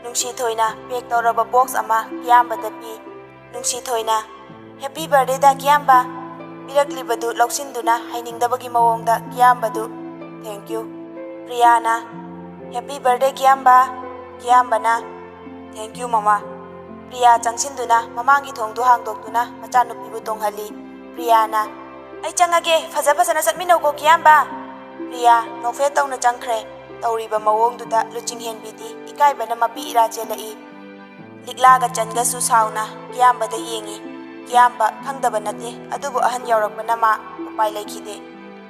ꯅꯨꯡꯁꯤꯊꯣꯏꯅ ꯄꯦꯛ ꯇꯧꯔꯕ ꯕꯣꯛꯁ ꯑꯃ ꯀꯤꯌꯥꯝꯕꯗ ꯄꯤ ꯅꯨꯡꯁꯤꯊꯣꯏꯅ ꯍꯦꯞꯄꯤ ꯕꯔꯊꯗꯦ ꯗꯥ ꯀꯤꯌꯥꯝꯕ ꯄꯤꯔꯛꯂꯤꯕꯗꯨ ꯂꯧꯁꯤꯟꯗꯨꯅ ꯍꯩꯅꯤꯡꯗꯕꯒꯤ ꯃꯑꯣꯡꯗ ꯀꯤꯌꯥꯝꯕꯗꯨ ꯊꯦꯡꯀ꯭ꯌꯨ ꯄ꯭ꯔꯤꯌꯥꯅ ꯍꯦꯞꯄꯤ ꯕꯔꯊꯗꯦ ꯀꯤꯌꯥꯝꯕ ꯀꯤꯌꯥꯝꯕꯅ ꯊꯦꯡꯀ꯭ꯌꯨ ꯃꯃꯥ ꯄ꯭ꯔꯤꯌꯥ ꯆꯪꯁꯤꯟꯗꯨꯅ ꯃꯃꯥꯡꯒꯤ ꯊꯣꯡꯗꯨ ꯍꯥꯡꯗꯣꯛꯇꯨꯅ ꯃꯆꯥꯅꯨꯄꯤꯕꯨ ꯇꯣꯡꯍꯜꯂꯤ ꯄ꯭ꯔꯤꯌꯥꯅ ꯑꯩ ꯆꯪꯉꯒꯦ ꯐꯖꯅ ꯆꯠꯃꯤꯟꯅꯧꯀꯣ ꯀꯤꯌꯥꯝꯕ ꯄ꯭ꯔꯤꯌꯥ ꯅꯣꯛꯐꯦꯠ ꯇꯧꯅ ꯆꯪꯈ꯭ꯔꯦ ꯇꯧꯔꯤꯕ ꯃꯑꯣꯡꯗꯨꯗ ꯂꯨꯆꯤꯡ ꯍꯦꯟꯕꯤꯗꯤ ꯏꯀꯥꯏꯕꯅ ꯃꯄꯤ ꯏꯔꯥ ꯆꯦꯜꯂꯛꯏ ꯂꯤꯛꯂꯥꯒ ꯆꯟꯒꯁꯨ ꯁꯥꯎꯅ ꯀꯤꯌꯥꯝꯕꯗ ꯌꯦꯡꯉꯤ ꯀꯤꯌꯥꯝꯕ ꯈꯪꯗꯕ ꯅꯠꯇꯦ ꯑꯗꯨꯕꯨ ꯑꯍꯟ ꯌꯧꯔꯛꯄꯅ ꯃꯥ ꯎꯄꯥꯏ ꯂꯩꯈꯤꯗꯦ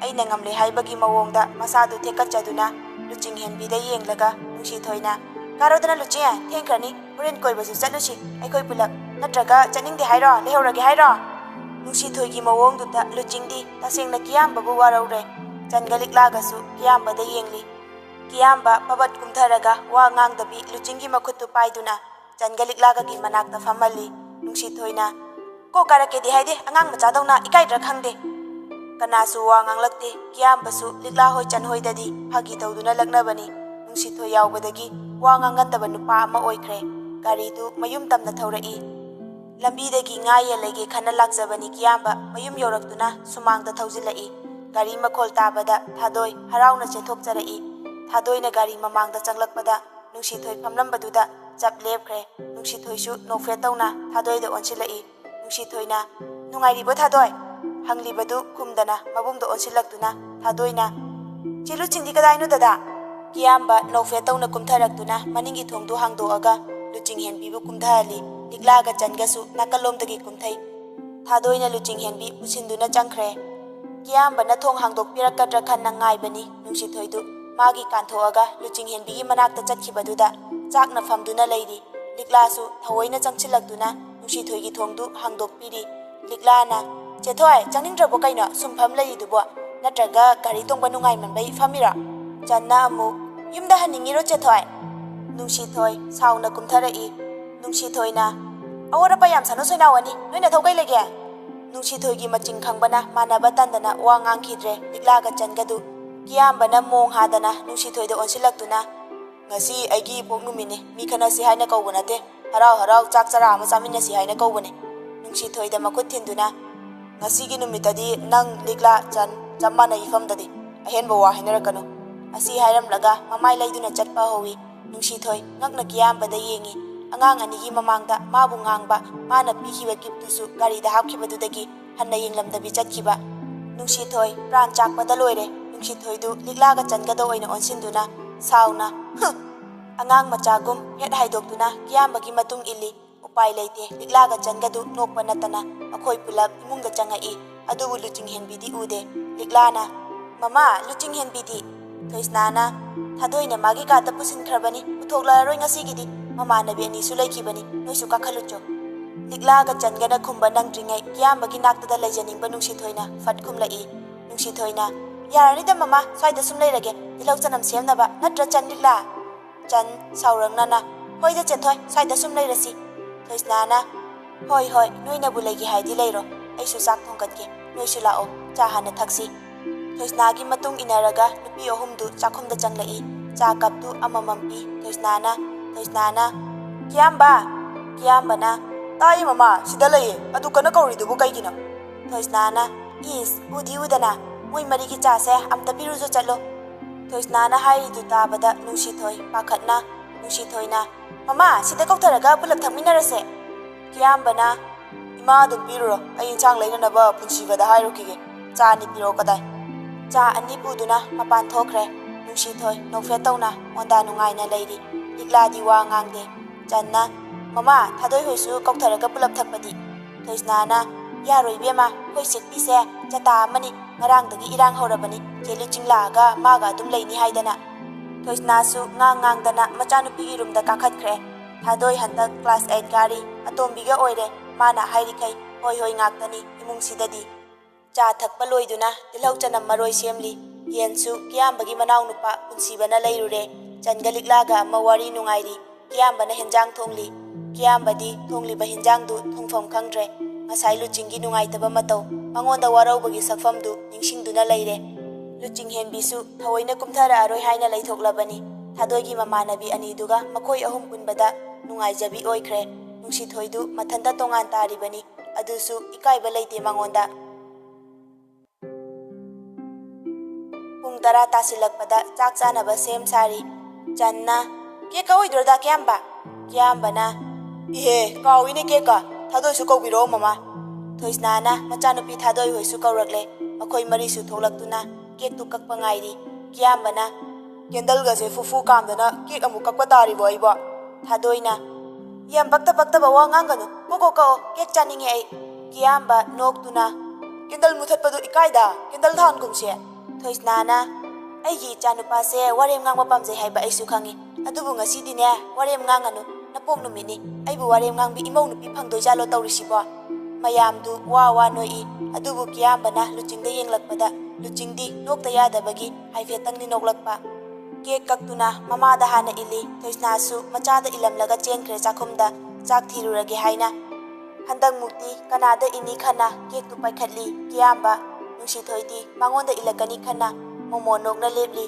ꯑꯩꯅ ꯉꯝꯂꯦ ꯍꯥꯏꯕꯒꯤ ꯃꯑꯣꯡꯗ ꯃꯁꯥꯗꯨ ꯊꯦꯛꯀꯠꯆꯗꯨꯅ ꯂꯨꯆꯤꯡ ꯍꯦꯟꯕꯤꯗ ꯌꯦꯡꯂꯒ ꯅꯨꯡꯁꯤꯊꯣꯏꯅ ꯀꯥꯔꯣꯗꯅ ꯂꯨꯆꯤꯡ ꯊꯦꯡꯈ꯭ꯔꯅꯤ ꯍꯣꯔꯦꯟ ꯀꯣꯏꯕꯁꯨ ꯆꯠꯂꯨꯁꯤ ꯑꯩꯈꯣꯏ ꯄꯨꯂꯞ ꯅꯠꯇ꯭ꯔꯒ ꯆꯠꯅꯤꯡꯗꯦ ꯍꯥꯏꯔꯣ ꯂꯩꯍꯧꯔꯒꯦ ꯍꯥꯏꯔꯣ ꯅꯨꯡꯁꯤꯊꯣꯏꯒꯤ ꯃꯑꯣꯡꯗꯨꯗ ꯂꯨꯆꯤꯡꯗꯤ ꯇꯁꯦꯡꯅ ꯀꯤꯌꯥꯝꯕꯕꯨ ꯋꯥꯔꯧꯔꯦ ꯆꯟꯒ ꯂꯤꯛꯂꯥꯒꯁꯨ ꯀꯤꯌꯥꯝꯕꯗ ꯌꯦꯡꯂꯤ ꯀꯤꯌꯥꯝꯕ ꯄꯕꯠ ꯀꯨꯝꯊꯔꯒ ꯋꯥ ꯉꯥꯡꯗꯕꯤ ꯂꯨꯆꯤꯡꯒꯤ ꯃꯈꯨꯠꯇꯨ ꯄꯥꯏꯗꯨꯅ ꯆꯟꯒ ꯂꯤꯛꯂꯥꯒꯒꯤ ꯃꯅꯥꯛꯇ ꯐꯝꯍꯜꯂꯤ ꯅꯨꯡꯁꯤꯊꯣꯏꯅ ꯀꯣꯛ ꯀꯥꯔꯛꯀꯦꯗꯤ ꯍꯥꯏꯗꯦ ꯑꯉꯥꯡ ꯃꯆꯥꯗꯧꯅ ꯏꯀꯥꯏꯗ꯭ꯔꯥ ꯈꯪꯗꯦ ꯀꯅꯥꯁꯨ ꯋꯥ ꯉꯥꯡꯂꯛꯇꯦ ꯀꯤꯌꯥꯝꯕꯁꯨ ꯂꯤꯛꯂꯥ ꯍꯣꯏ ꯆꯟꯍꯣꯏꯗꯗꯤ ꯐꯥꯒꯤ ꯇꯧꯗꯨꯅ ꯂꯛꯅꯕꯅꯤ ꯅꯨꯡꯁꯤꯊꯣꯏ ꯌꯥꯎꯕꯗꯒꯤ ꯋꯥ ꯉꯥꯡꯒꯟꯗꯕ ꯅꯨꯄꯥ ꯑꯃ ꯑꯣꯏꯈ꯭ꯔꯦ ꯒꯥꯔꯤꯗꯨ ꯃꯌꯨꯝ ꯇꯝꯅ ꯊꯧꯔꯛꯏ ꯂꯝꯕꯤꯗꯒꯤ ꯉꯥ ꯌꯦꯜꯂꯒꯦ ꯈꯟꯅ ꯂꯥꯛꯆꯕꯅꯤ ꯀꯤꯌꯥꯝꯕ ꯃꯌꯨꯝ ꯌꯧꯔꯛꯇꯨꯅ ꯁꯨꯃꯥꯡꯗ ꯊꯧꯖꯤꯜꯂꯛꯏ꯫ ꯒꯥꯔꯤ ꯃꯈꯣꯜ ꯇꯥꯕꯗ ꯊꯥꯗꯣꯏ ꯍꯔꯥꯎꯅ ꯆꯦꯟꯊꯣꯛꯆꯔꯛꯏ꯫ ꯊꯥꯗꯣꯏꯅ ꯒꯥꯔꯤ ꯃꯃꯥꯡꯗ ꯆꯪꯂꯛꯄꯗ ꯅꯨꯡꯁꯤꯊꯣꯏ ꯐꯝꯂꯝꯕꯗꯨꯗ ꯆꯞ ꯂꯦꯞꯈ꯭ꯔꯦ꯫ ꯅꯨꯡꯁꯤꯊꯣꯏꯁꯨ ꯅꯣꯛꯐꯦꯠ ꯇꯧꯅ ꯊꯥꯗꯣꯏꯗ ꯑꯣꯟꯁꯤꯜꯂꯛꯏ꯫ ꯅꯨꯡꯁꯤꯊꯣꯏꯅ "ꯅꯨꯡꯉꯥꯏꯔꯤꯕꯣ ꯊꯥꯗꯣꯏ?" ꯍꯪꯂꯤꯕꯗꯨ ꯈꯨꯝꯗꯅ ꯃꯕꯨꯡꯗ ꯑꯣꯟꯁꯤꯜꯂꯛꯇꯨꯅ ꯊꯥꯗꯣꯏꯅ "ꯆꯦ ꯂꯨꯆꯤꯡꯗꯤ ꯀꯗꯥꯏꯅꯣ ꯗꯗꯥ?" ꯀꯤꯌꯥꯝꯕ ꯅꯣꯛꯐꯦꯠ ꯇꯧꯅ ꯀꯨꯝꯊꯔꯛꯇꯨꯅ ꯃꯅꯤꯡꯒꯤ ꯊꯣꯡꯗꯨ ꯍꯥꯡꯗꯣꯛꯑꯒ ꯂꯨꯆꯤꯡꯍꯦꯟꯕꯤꯕꯨ ꯀꯨꯝꯊꯍꯜꯂꯤ꯫ ꯂꯤꯛꯂꯥꯒ ꯆꯟꯒꯁꯨ ꯅꯥꯀꯜꯂꯣꯝꯗꯒꯤ ꯀꯨꯝꯊꯩ꯫ ꯊꯥꯗꯣꯏꯅ ꯂꯨꯆꯤꯡꯍꯦꯟꯕꯤ ꯄꯨꯁꯤꯟꯗꯨꯅ ꯆꯪꯈ꯭ꯔꯦ꯫ ꯀꯤꯌꯥꯝꯕꯅ ꯊꯣꯡ ꯍꯥꯡꯗꯣꯛꯄꯤꯔꯛꯀꯗ꯭ꯔꯥ ꯈꯟꯅ ꯉꯥꯏꯕꯅꯤ ꯅꯨꯡꯁꯤꯊꯣꯏꯗꯨ ꯃꯥꯒꯤ ꯀꯥꯟꯊꯣꯛꯑꯒ ꯂꯨꯆꯤꯡꯍꯦꯟꯕꯤꯒꯤ ꯃꯅꯥꯛꯇ ꯆꯠꯈꯤꯕꯗꯨꯗ ꯆꯥꯛꯅ ꯐꯝꯗꯨꯅ ꯂꯩꯔꯤ꯫ ꯂꯤꯛꯂꯥꯁꯨ ꯊꯑꯣꯏꯅ ꯆꯪꯁꯤꯜꯂꯛꯇꯨꯅ ꯅꯨꯡꯁꯤꯊꯣꯏꯒꯤ ꯊꯣꯡꯗꯨ ꯍꯥꯡꯗꯣꯛꯄꯤꯔꯤ꯫ ꯂꯤꯛꯂꯥꯅ "ꯆꯦꯊꯣꯏ ꯆꯪꯅꯤꯡꯗ꯭ꯔꯕꯣ ꯀꯩꯅꯣ ꯁꯨꯝ ꯐꯝ ꯂꯩꯔꯤꯗꯨꯕꯣ? ꯅꯠꯇ꯭ꯔꯒ ꯒꯥꯔꯤ ꯇꯣꯡꯕ ꯅꯨꯡꯉꯥꯏꯃꯟꯕꯩ ꯐꯝꯃꯤꯔꯣ?" ꯆꯟꯅ ꯑꯃꯨꯛ "ꯌꯨꯝꯗ ꯍꯟꯅꯤꯡꯉꯤꯔꯣ ꯆꯦꯊꯣꯏ?" ꯅꯨꯡꯁꯤꯊꯣꯏ ꯁꯥꯎꯅ ꯀꯨꯝꯊꯔꯛꯏ꯫ ꯅꯨꯡꯁꯤꯊꯣꯏꯅ "ꯑꯋꯣꯠ ꯑꯄꯥ ꯌꯥꯝ ꯁꯥꯅꯨ ꯁꯣꯏꯅꯥꯎꯑꯅꯤ, ꯅꯣꯏ ꯅꯊꯧ ꯀꯩ ꯂꯩꯒꯦ?" ꯅꯨꯡꯁꯤꯊꯣꯏꯒꯤ ꯃꯆꯤꯡ ꯈꯪꯕꯅ ꯃꯥꯟꯅꯕ ꯇꯟꯗꯅ ꯋꯥ ꯉꯥꯡꯈꯤꯗ꯭ꯔꯦ ꯂꯤꯛꯂꯥꯒ ꯆꯟꯒꯗꯨ꯫ ꯀꯤꯌꯥꯝꯕꯅ ꯃꯣꯡ ꯍꯥꯗꯅ ꯅꯨꯡꯁꯤꯊꯣꯏꯗ ꯑꯣꯟꯁꯤꯜꯂꯛꯇꯨꯅ "ꯉꯁꯤ ꯑꯩꯒꯤ ꯏꯄꯣꯛ ꯅꯨꯃꯤꯠꯅꯤ, ꯃꯤ ꯈꯟꯅꯁꯤ ꯍꯥꯏꯅ ꯀꯧꯕ ꯅꯠꯇꯦ, ꯍꯔꯥꯎ ꯍꯔꯥꯎ ꯆꯥꯛ ꯆꯔꯥ ꯑꯃ ꯆꯥꯃꯤꯟꯅꯁꯤ ꯍꯥꯏꯅ ꯀꯧꯕꯅꯤ." ꯅꯨꯡꯁꯤꯊꯣꯏꯗ ꯃꯈꯨꯠ ꯊꯤꯟꯗꯨꯅ "ꯉꯁꯤꯒꯤ ꯅꯨꯃꯤꯠꯇꯗꯤ ꯅꯪ, ꯂꯤꯛꯂꯥ, ꯆꯟ ꯆꯞ ꯃꯥꯟꯅꯩ ꯏꯐꯝꯗꯗꯤ, ꯑꯍꯦꯟꯕ ꯋꯥ ꯍꯥꯏꯅꯔꯛꯀꯅꯨ." ꯑꯁꯤ ꯍꯥꯏꯔꯝꯂꯒ ꯃꯃꯥꯏ ꯂꯩꯗꯨꯅ ꯆꯠꯄ ꯍꯧꯏ꯫ ꯅꯨꯡꯁꯤꯊꯣꯏ ꯉꯛꯅ ꯀꯤꯌꯥꯝꯕꯗ ꯌꯦꯡꯉꯤ꯫ ꯑꯉꯥꯡ ꯑꯅꯤꯒꯤ ꯃꯃꯥꯡꯗ ꯃꯥꯕꯨ ꯉꯥꯡꯕ, ꯃꯥꯅ ꯄꯤꯈꯤꯕ ꯒꯤꯐꯇꯨꯁꯨ ꯒꯥꯔꯤꯗ ꯍꯥꯞꯈꯤꯕꯗꯨꯗꯒꯤ ꯍꯟꯅ ꯌꯦꯡꯂꯝꯗꯕꯤ ꯆꯠꯈꯤꯕ꯫ ꯅꯨꯡꯁꯤꯊꯣꯏ ꯄ꯭ꯔꯥꯟ ꯆꯥꯛꯄꯗ ꯂꯣꯏꯔꯦ꯫ ꯅꯨꯡꯁꯤꯊꯣꯏꯗꯨ ꯂꯤꯛꯂꯥꯒ ꯆꯟꯒꯗ ꯑꯣꯏꯅ ꯑꯣꯟꯁꯤꯟꯗꯨꯅ ꯁꯥꯎꯅ ꯑꯉꯥꯡ ꯃꯆꯥꯒꯨꯝ ꯍꯦꯠ ꯍꯥꯏꯗꯣꯛꯇꯨꯅ ꯀꯤꯌꯥꯝꯕꯒꯤ ꯃꯇꯨꯡ ꯏꯜꯂꯤ꯫ ꯎꯄꯥꯏ ꯂꯩꯇꯦ, ꯂꯤꯛꯂꯥꯒ ꯆꯟꯒꯗꯨ ꯅꯣꯛꯄ ꯅꯠꯇꯅ ꯃꯈꯣꯏ ꯄꯨꯂꯞ ꯏꯃꯨꯡꯗ ꯆꯪꯉꯛꯏ꯫ ꯑꯗꯨꯕꯨ ꯂꯨꯆꯤꯡꯍꯦꯟꯕꯤꯗꯤ ꯎꯗꯦ꯫ ꯂꯤꯛꯂꯥꯅ "ꯃꯃꯥ, ꯂꯨꯆꯤꯡꯍꯦꯟꯕꯤꯗꯤ?" ꯊꯣꯏꯁꯅꯥꯅ "ꯊꯥꯗꯣꯏꯅ ꯃꯥꯒꯤ ꯀꯥꯗ ꯄꯨꯁꯤꯟꯈ꯭ꯔꯕꯅꯤ, ꯄꯨꯊꯣꯛꯂꯛꯑꯔꯣꯏ ꯉꯁꯤꯒꯤꯗꯤ, ꯃꯃꯥꯟꯅꯕꯤ ꯑꯅꯤꯁꯨ ꯂꯩꯈꯤꯕꯅꯤ, ꯅꯣꯏꯁꯨ ꯀꯥꯈꯠꯂꯨꯆꯣ." ꯂꯤꯛꯂꯥꯒ ꯆꯟꯒꯅ ꯈꯨꯝꯕ ꯅꯪꯗ꯭ꯔꯤꯉꯩ ꯀꯤꯌꯥꯝꯕꯒꯤ ꯅꯥꯛꯇꯗ ꯂꯩꯖꯅꯤꯡꯕ ꯅꯨꯡꯁꯤꯊꯣꯏꯅ ꯐꯠ ꯈꯨꯝꯂꯛꯏ꯫ ꯅꯨꯡꯁꯤꯊꯣꯏꯅ "ꯌꯥꯔꯅꯤꯗ ꯃꯃꯥ, ꯁ꯭ꯋꯥꯏꯗ ꯁꯨꯝ ꯂꯩꯔꯒꯦ, ꯇꯤꯜꯍꯧ ꯆꯅꯝ ꯁꯦꯝꯅꯕ, ꯅꯠꯇ꯭ꯔ ꯆꯟ ꯂꯤꯛꯂꯥ?" ꯆꯟ ꯁꯥꯎꯔꯪꯅꯅ "ꯍꯣꯏꯗ ꯆꯦꯊꯣꯏ, ꯁ꯭ꯋꯥꯏꯗ ꯁꯨꯝ ꯂꯩꯔꯁꯤ." ꯊꯣꯏꯁꯅꯥꯅ "ꯍꯣꯏ ꯍꯣꯏ, ꯅꯣꯏꯅꯕꯨ ꯂꯩꯒꯦ ꯍꯥꯏꯗꯤ ꯂꯩꯔꯣ, ꯑꯩꯁꯨ ꯆꯥꯛ ꯊꯣꯡꯒꯠꯀꯦ, ꯅꯣꯏꯁꯨ ꯂꯥꯛꯑꯣ, ꯆꯥ ꯍꯥꯟꯅ ꯊꯛꯁꯤ." ꯊꯣꯏꯁꯅꯥꯒꯤ ꯃꯇꯨꯡ ꯏꯟꯅꯔꯒ ꯅꯨꯄꯤ ꯑꯍꯨꯝꯗꯨ ꯆꯥꯛꯈꯨꯝꯗ ꯆꯪꯂꯛꯏ꯫ ꯆꯥ ꯀꯞꯇꯨ ꯑꯃꯃꯝ ꯄꯤ ꯊꯣꯏꯁꯅꯥꯅ "ꯀꯤꯌꯥꯝꯕ." ꯀꯤꯌꯥꯝꯕꯅ "ꯇꯥꯏꯌꯦ ꯃꯃꯥ, ꯁꯤꯗ ꯂꯩꯌꯦ, ꯑꯗꯨ ꯀꯟꯅ ꯀꯧꯔꯤꯗꯨꯕꯨ ꯀꯩꯒꯤꯅꯣ?" ꯊꯣꯏꯁꯅꯥꯅ "ꯏꯁ, ꯎꯗꯤ ꯎꯗꯅ, ꯃꯣꯏ ꯃꯔꯤꯒꯤ ꯆꯥꯁꯦ ꯑꯝꯇ ꯄꯤꯔꯨꯆꯣ ꯆꯠꯂꯣ." ꯊꯣꯏꯁꯅꯥꯅ ꯍꯥꯏꯔꯤꯗꯨ ꯇꯥꯕꯗ ꯅꯨꯡꯁꯤꯊꯣꯏ ꯄꯥꯈꯠꯅ ꯅꯨꯡꯁꯤꯊꯣꯏꯅ "ꯃꯃꯥ, ꯁꯤꯗ ꯀꯧꯊꯔꯒ ꯄꯨꯂꯞ ꯊꯛꯃꯤꯟꯅꯔꯁꯦ." ꯀꯤꯌꯥꯝꯕꯅ "ꯏꯃꯥ ꯑꯗꯨꯝ ꯄꯤꯔꯨꯔꯣ, ꯑꯩ ꯏꯟꯁꯥꯡ ꯂꯩꯅꯅꯕ ꯄꯨꯟꯁꯤꯕꯗ ꯍꯥꯏꯔꯨꯈꯤꯒꯦ, ꯆꯥ ꯑꯅꯤ ꯄꯤꯔꯛꯑꯣ ꯀꯗꯥꯏ." ꯆꯥ ꯑꯅꯤ ꯄꯨꯗꯨꯅ ꯃꯄꯥꯟ ꯊꯣꯛꯈ꯭ꯔꯦ꯫ ꯅꯨꯡꯁꯤꯊꯣꯏ ꯅꯣꯛꯐꯦꯠ ꯇꯧꯅ ꯃꯣꯟꯗꯥ ꯅꯨꯡꯉꯥꯏꯅ ꯂꯩꯔꯤ꯫ ꯂꯤꯛꯂꯥꯗꯤ ꯋꯥ ꯉꯥꯡꯗꯦ꯫ ꯆꯟꯅ "ꯃꯃꯥ, ꯊꯥꯗꯣꯏ ꯍꯣꯏꯁꯨ ꯀꯧꯊꯔꯒ ꯄꯨꯂꯞ ꯊꯛꯄꯗꯤ?" ꯊꯣꯏꯁꯅꯥꯅ "ꯌꯥꯔꯣꯏ ꯏꯕꯦꯝꯃ, ꯑꯩꯈꯣꯏ ꯆꯦꯛꯄꯤꯁꯦ ꯆꯇꯥ ꯑꯃꯅꯤ, ꯉꯔꯥꯡꯗꯒꯤ ꯏꯔꯥꯡ ꯍꯧꯔꯕꯅꯤ, ꯆꯦ ꯂꯨꯆꯤꯡ ꯂꯥꯛꯑꯒ ꯃꯥꯒ ꯑꯗꯨꯝ ꯂꯩꯅꯤ ꯍꯥꯏꯗꯅ." ꯊꯣꯏꯁꯅꯥꯁꯨ ꯉꯥꯡꯗꯅ ꯃꯆꯥꯅꯨꯄꯤꯒꯤ ꯔꯨꯝꯗ ꯀꯥꯈꯠꯈ꯭ꯔꯦ꯫ ꯊꯥꯗꯣꯏ ꯍꯟꯗꯛ ꯀ꯭ꯂꯥꯁ 8 ꯀꯥꯔꯤ, ꯑꯇꯣꯝꯕꯤꯒ ꯑꯣꯏꯔꯦ, ꯃꯥꯅ ꯍꯥꯏꯔꯤꯈꯩ ꯍꯣꯏ ꯍꯣꯏ ꯉꯥꯛꯇꯅꯤ ꯏꯃꯨꯡꯁꯤꯗꯗꯤ꯫ ꯆꯥ ꯊꯛꯄ ꯂꯣꯏꯗꯨꯅ ꯇꯤꯜꯍꯧ ꯆꯅꯝ ꯃꯔꯣꯏ ꯁꯦꯝꯂꯤ꯫ ꯌꯦꯟꯁꯨ ꯀꯤꯌꯥꯝꯕꯒꯤ ꯃꯅꯥꯎꯅꯨꯄꯥ ꯄꯨꯟꯁꯤꯕꯅ ꯂꯩꯔꯨꯔꯦ꯫ ꯆꯟꯒ ꯂꯤꯛꯂꯥꯒ ꯑꯃ ꯋꯥꯔꯤ ꯅꯨꯡꯉꯥꯏꯔꯤ꯫ ꯀꯤꯌꯥꯝꯕꯅ ꯍꯦꯟꯖꯥꯡ ꯊꯣꯡꯂꯤ꯫ ꯀꯤꯌꯥꯝꯕꯗꯤ ꯊꯣꯡꯂꯤꯕ ꯍꯦꯟꯖꯥꯡꯗꯨ ꯊꯣꯡꯐꯝ ꯈꯪꯗ꯭ꯔꯦ꯫ ꯉꯁꯥꯏ ꯂꯨꯆꯤꯡꯒꯤ ꯅꯨꯡꯉꯥꯏꯇꯕ ꯃꯇꯧ, ꯃꯉꯣꯟꯗ ꯋꯥꯔꯧꯕꯒꯤ ꯁꯛꯐꯝꯗꯨ ꯅꯤꯡꯁꯤꯡꯗꯨꯅ ꯂꯩꯔꯦ꯫ ꯂꯨꯆꯤꯡꯍꯦꯟꯕꯤꯁꯨ ꯊꯑꯣꯏꯅ ꯀꯨꯝꯊꯔꯛꯑꯔꯣꯏ ꯍꯥꯏꯅ ꯂꯩꯊꯣꯛꯂꯕꯅꯤ꯫ ꯊꯥꯗꯣꯏꯒꯤ ꯃꯃꯥꯟꯅꯕꯤ ꯑꯅꯤꯗꯨꯒ ꯃꯈꯣꯏ ꯑꯍꯨꯝ ꯄꯨꯟꯕꯗ ꯅꯨꯡꯉꯥꯏꯖꯕꯤ ꯑꯣꯏꯈ꯭ꯔꯦ꯫ ꯅꯨꯡꯁꯤꯊꯣꯏꯗꯨ ꯃꯊꯟꯇ ꯇꯣꯉꯥꯟ ꯇꯥꯔꯤꯕꯅꯤ, ꯑꯗꯨꯁꯨ ꯏꯀꯥꯏꯕ ꯂꯩꯇꯦ ꯃꯉꯣꯟꯗ꯫ ꯄꯨꯡ 10 ꯇꯥꯁꯤꯜꯂꯛꯄꯗ ꯆꯥꯛ ꯆꯥꯅꯕ ꯁꯦꯝ ꯁꯥꯔꯤ꯫ ꯆꯟꯅ "ꯀꯦꯛꯀ ꯑꯣꯏꯗꯣꯏꯔꯣꯗ ꯀꯤꯌꯥꯝꯕ?" ꯀꯤꯌꯥꯝꯕꯅ "ꯏꯍꯦ, ꯀꯥꯎꯏꯅꯦ ꯀꯦꯛꯀ, ꯊꯥꯗꯣꯏꯁꯨ ꯀꯧꯕꯤꯔꯛꯑꯣ ꯃꯃꯥ." ꯊꯣꯏꯁꯅꯥꯅ ꯃꯆꯥꯅꯨꯄꯤ ꯊꯥꯗꯣꯏ ꯍꯣꯏꯁꯨ ꯀꯧꯔꯛꯂꯦ꯫ ꯃꯈꯣꯏ ꯃꯔꯤꯁꯨ ꯊꯣꯛꯂꯛꯇꯨꯅ ꯀꯦꯛꯇꯨ ꯀꯛꯄ ꯉꯥꯏꯔꯤ꯫ ꯀꯤꯌꯥꯝꯕꯅ "ꯀꯦꯟꯗꯜꯒꯁꯦ ꯐꯨꯐꯨ ꯀꯥꯝꯗꯅ ꯀꯦꯛ ꯑꯃꯨꯛ ꯀꯛꯄ ꯇꯥꯔꯤꯕꯣ ꯑꯩꯕꯣ?" ꯊꯥꯗꯣꯏꯅ "ꯌꯥꯝ ꯄꯛꯇꯕ ꯋꯥ ꯉꯥꯡꯒꯅꯨ, ꯀꯣꯛ ꯀꯛꯑꯣ, ꯀꯦꯛ ꯆꯥꯅꯤꯡꯉꯦ ꯑꯩ." ꯀꯤꯌꯥꯝꯕ ꯅꯣꯛꯇꯨꯅ "ꯀꯦꯟꯗꯜ ꯃꯨꯊꯠꯄꯗꯨ ꯏꯀꯥꯏꯗ, ꯀꯦꯟꯗꯜ ꯊꯥꯟꯒꯨꯝꯁꯦ." ꯊꯣꯏꯁꯅꯥꯅ "ꯑꯩꯒꯤ ꯏꯆꯥꯅꯨꯄꯥꯁꯦ ꯋꯥꯔꯦꯝ ꯉꯥꯡꯕ ꯄꯥꯝꯖꯩ ꯍꯥꯏꯕ ꯑꯩꯁꯨ ꯈꯪꯉꯤ, ꯑꯗꯨꯕꯨ ꯉꯁꯤꯗꯤꯅꯦ ꯋꯥꯔꯦꯝ ꯉꯥꯡꯒꯅꯨ, ꯅꯄꯣꯛ ꯅꯨꯃꯤꯠꯅꯤ, ꯑꯩꯕꯨ ꯋꯥꯔꯦꯝ ꯉꯥꯡꯕꯤ ꯏꯃꯧ ꯅꯨꯄꯤ ꯐꯪꯗꯣꯏꯖꯥꯠꯂꯣ ꯇꯧꯔꯤꯁꯤꯕꯣ?" ꯃꯌꯥꯝꯗꯨ ꯋꯥ ꯅꯣꯛꯏ꯫ ꯑꯗꯨꯕꯨ ꯀꯤꯌꯥꯝꯕꯅ ꯂꯨꯆꯤꯡꯗ ꯌꯦꯡꯂꯛꯄꯗ ꯂꯨꯆꯤꯡꯗꯤ ꯅꯣꯛꯇ ꯌꯥꯗꯕꯒꯤ ꯍꯥꯏꯐꯦꯠꯇꯪꯗꯤ ꯅꯣꯛꯂꯛꯄ꯫ ꯀꯦꯛ ꯀꯛꯇꯨꯅ ꯃꯃꯥꯗ ꯍꯥꯟꯅ ꯏꯜꯂꯤ꯫ ꯊꯣꯏꯁꯅꯥꯁꯨ ꯃꯆꯥꯗ ꯏꯜꯂꯝꯂꯒ ꯆꯦꯟꯈ꯭ꯔꯦ ꯆꯥꯛꯈꯨꯝꯗ, ꯆꯥꯛ ꯊꯤꯔꯨꯔꯒꯦ ꯍꯥꯏꯅ꯫ ꯍꯟꯗꯛꯃꯨꯛꯇꯤ ꯀꯅꯥꯗ ꯏꯅꯤ ꯈꯟꯅ ꯀꯦꯛꯇꯨ ꯄꯥꯏꯈꯠꯂꯤ ꯀꯤꯌꯥꯝꯕ꯫ ꯅꯨꯡꯁꯤꯊꯣꯏꯗꯤ ꯃꯉꯣꯟꯗ ꯏꯜꯂꯛꯀꯅꯤ ꯈꯟꯅ ꯃꯣꯃꯣꯟ ꯅꯣꯛꯅ ꯂꯦꯞꯂꯤ꯫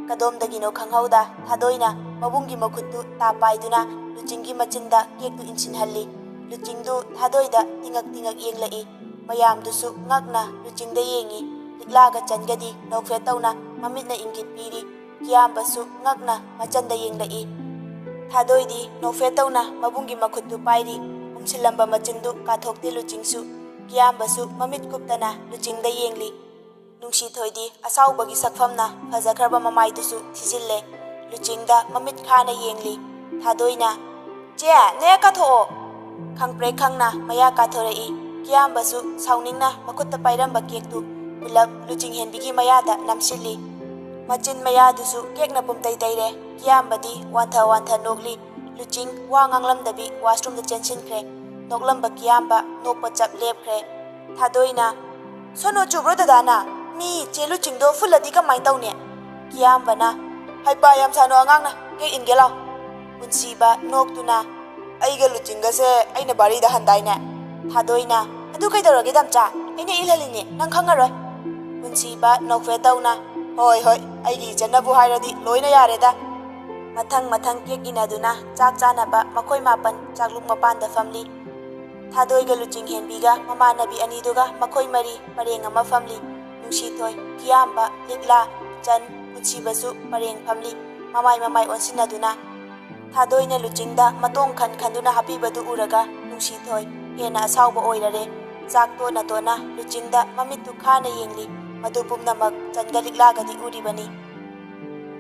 ꯀꯗꯣꯝꯗꯒꯤꯅꯣ ꯈꯪꯍꯧꯗ ꯊꯥꯗꯣꯏꯅ ꯃꯕꯨꯡꯒꯤ ꯃꯈꯨꯠꯇꯨ ꯇꯥ ꯄꯥꯏꯗꯨꯅ ꯂꯨꯆꯤꯡꯒꯤ ꯃꯆꯤꯟꯗ ꯀꯦꯛꯇꯨ ꯏꯟꯁꯤꯟꯍꯜꯂꯤ꯫ Luchingdu Thadoida tingak yenglai. Mayamdusu ngakna Luchingda yengi. Liklaga Changadi Nokfe Tauna Mamitna Ingit Piri. Kiyambasu ngakna Machanda yenglai. Thadoidi Nokfe Tauna Mabungi Makutu Pairi. Umsilamba Machindu Kathokte Luchingsu. Kiyambasu Mamit Kuptana Luchingda yengli. Nungsi Thoidi Asawbagi Sakfamna Fazakraba Mamaidusu Tizille. Luchingda Mamit Khana yengli. Thadoina Je ne katho Khangpre khangna maya kathorei. Kiyambasu sauningna makutta pairamba kektu pulap Luching henbigi mayada namsilli. Machin mayadusu kekna pumtai taire. Kiyambadi wantha nogli. Luching wa nganglamdabi washroom da chensinkre. Noglamba kiyamba nokpa chap lepkre. Thadoina sono chubro dadana mi che Luchingdo fuladi kamai tawne. Kiyambana haipa yam sano angangna kek ingelaw. Punsiba noktuna aiga Luchingase aina barida handaine. Thadoina adu kaidorage damcha aina ilhalini nang khangaroi. Punsiba nokfe tawna hoi aigi janabu hairadi loina yareda. Mathang kek inaduna chak chanaba makoi mapan chakluk mapanda family. Thadoiga Luching henbiga mamanabi aniduga makoi mari pareng ama family. Nungsithoi Kiyamba Likla Chan Punsibasu pareng family. Mamai onsinaduna Thadoina Luchingda matong khanduna hapibadu uraga Nungsithoi hena asawba oirare. Chakto natona Luchingda mamitu khana yengli. Madu pumnamak Changa Liklagadi uribani.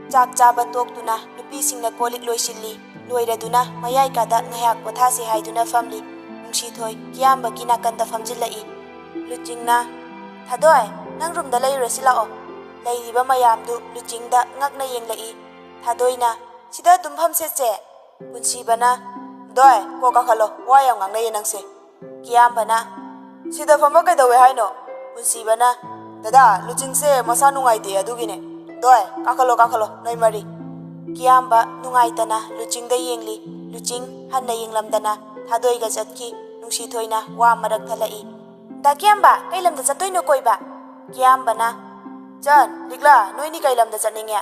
Chak chaba toktuna nupisingna kolik loisilli. Loiraduna mayai kada ngayak pothase haiduna family. Nungsithoi Kiyamba kinakanda famjillai. Luchingna Thadoi nang roomda leirasi lao. Leiriba mayamdu Luchingda ngakna yenglai. Thadoina sida dumpham se che. Punsibana doi ko kakhalo wayam ngangna yenangse. Kiyambana sida famba kaidawe haino. Punsibana dada Luchingse masa nungaite adugine. Doi kakhalo noi mari. Kiyamba nungaitana Luchingda yengli. Luching hanna yenglamdana Thadoiga chatki. Nungsithoina wa marak thalai. Da Kiyamba kailamda chatoino koiba. Kiyambana Chan Likla noini kailamda chatninge.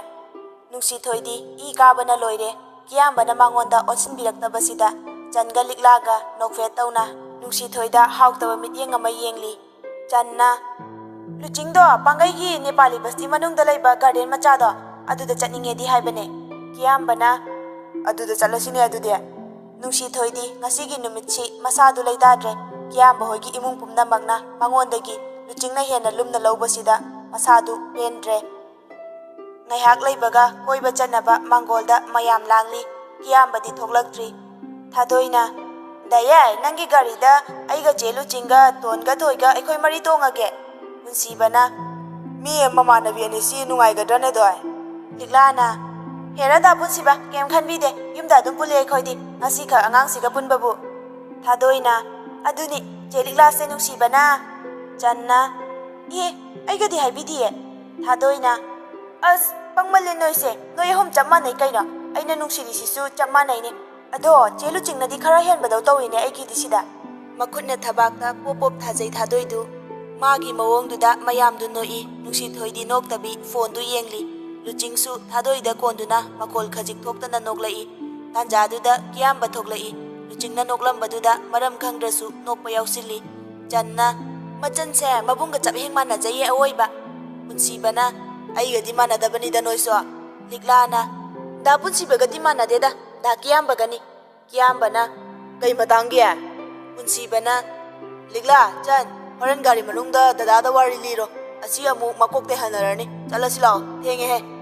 Nungsithoidi I kabana loire. Kiyambana mangonda onsinbiraktabasida Changa Liklaga nokfe tawna Nungsithoida hautaba mityeng ama yengli. Channa Luchingdo pangaigi Nepali basti manungda laiba garden machado aduda chatningedi haibane. Kiyambana aduda chalasine adude. Nungsithoidi ngasigi numitsi masadu laidadre. Kiyamba hoigi imung pumnamakna mangondagi Luchingna hena lumna laubasida masadu pendre. Ngaihak laibaga koiba chanaba mangolda mayam langli. Kiyambadi thoklaktri. Thadoina dayai nangi garida aiga che Luchingga tonga thoiga aikoi mari tongage. Punsibana mi mamanabi ani si nungaigadrane doi. Liklana herada punsiba kem khanbide yumda dum pule aikhoidi ngasi kha angangsiga punbabu. Thadoina aduni che Likla se nungsibana. Channa aigadi haibidie. Thadoina as pangmalle noise noi hom chammanai kaina aina nungsirisisu chammanai ne. Ado che Luchingnadi khara henbadau tawine aigidi sida. Makhutna thabakta pop thajai Thadoidu. Magi mawongduda mayamdu noi. Nungsithoidi noktabi phone du yengli. Luchingsu Thadoida konduna makol khajik thoktana noklai. Tanjaduda Kiyamba thoklai. Luchingna noklambaduda maram khangdrasu nokpa yausilli. Channa machanse mabungga chap hengmana jaye awoiba. Punsibana aigadi manadabanida noiso. Liklana da punsibagadi manadeda da Kiyambagani. Kiyambana kai matangi Punsibana Likla Chan horen gari manungda dadada wari liro asi amu makokte hanarani chalasila thenge he.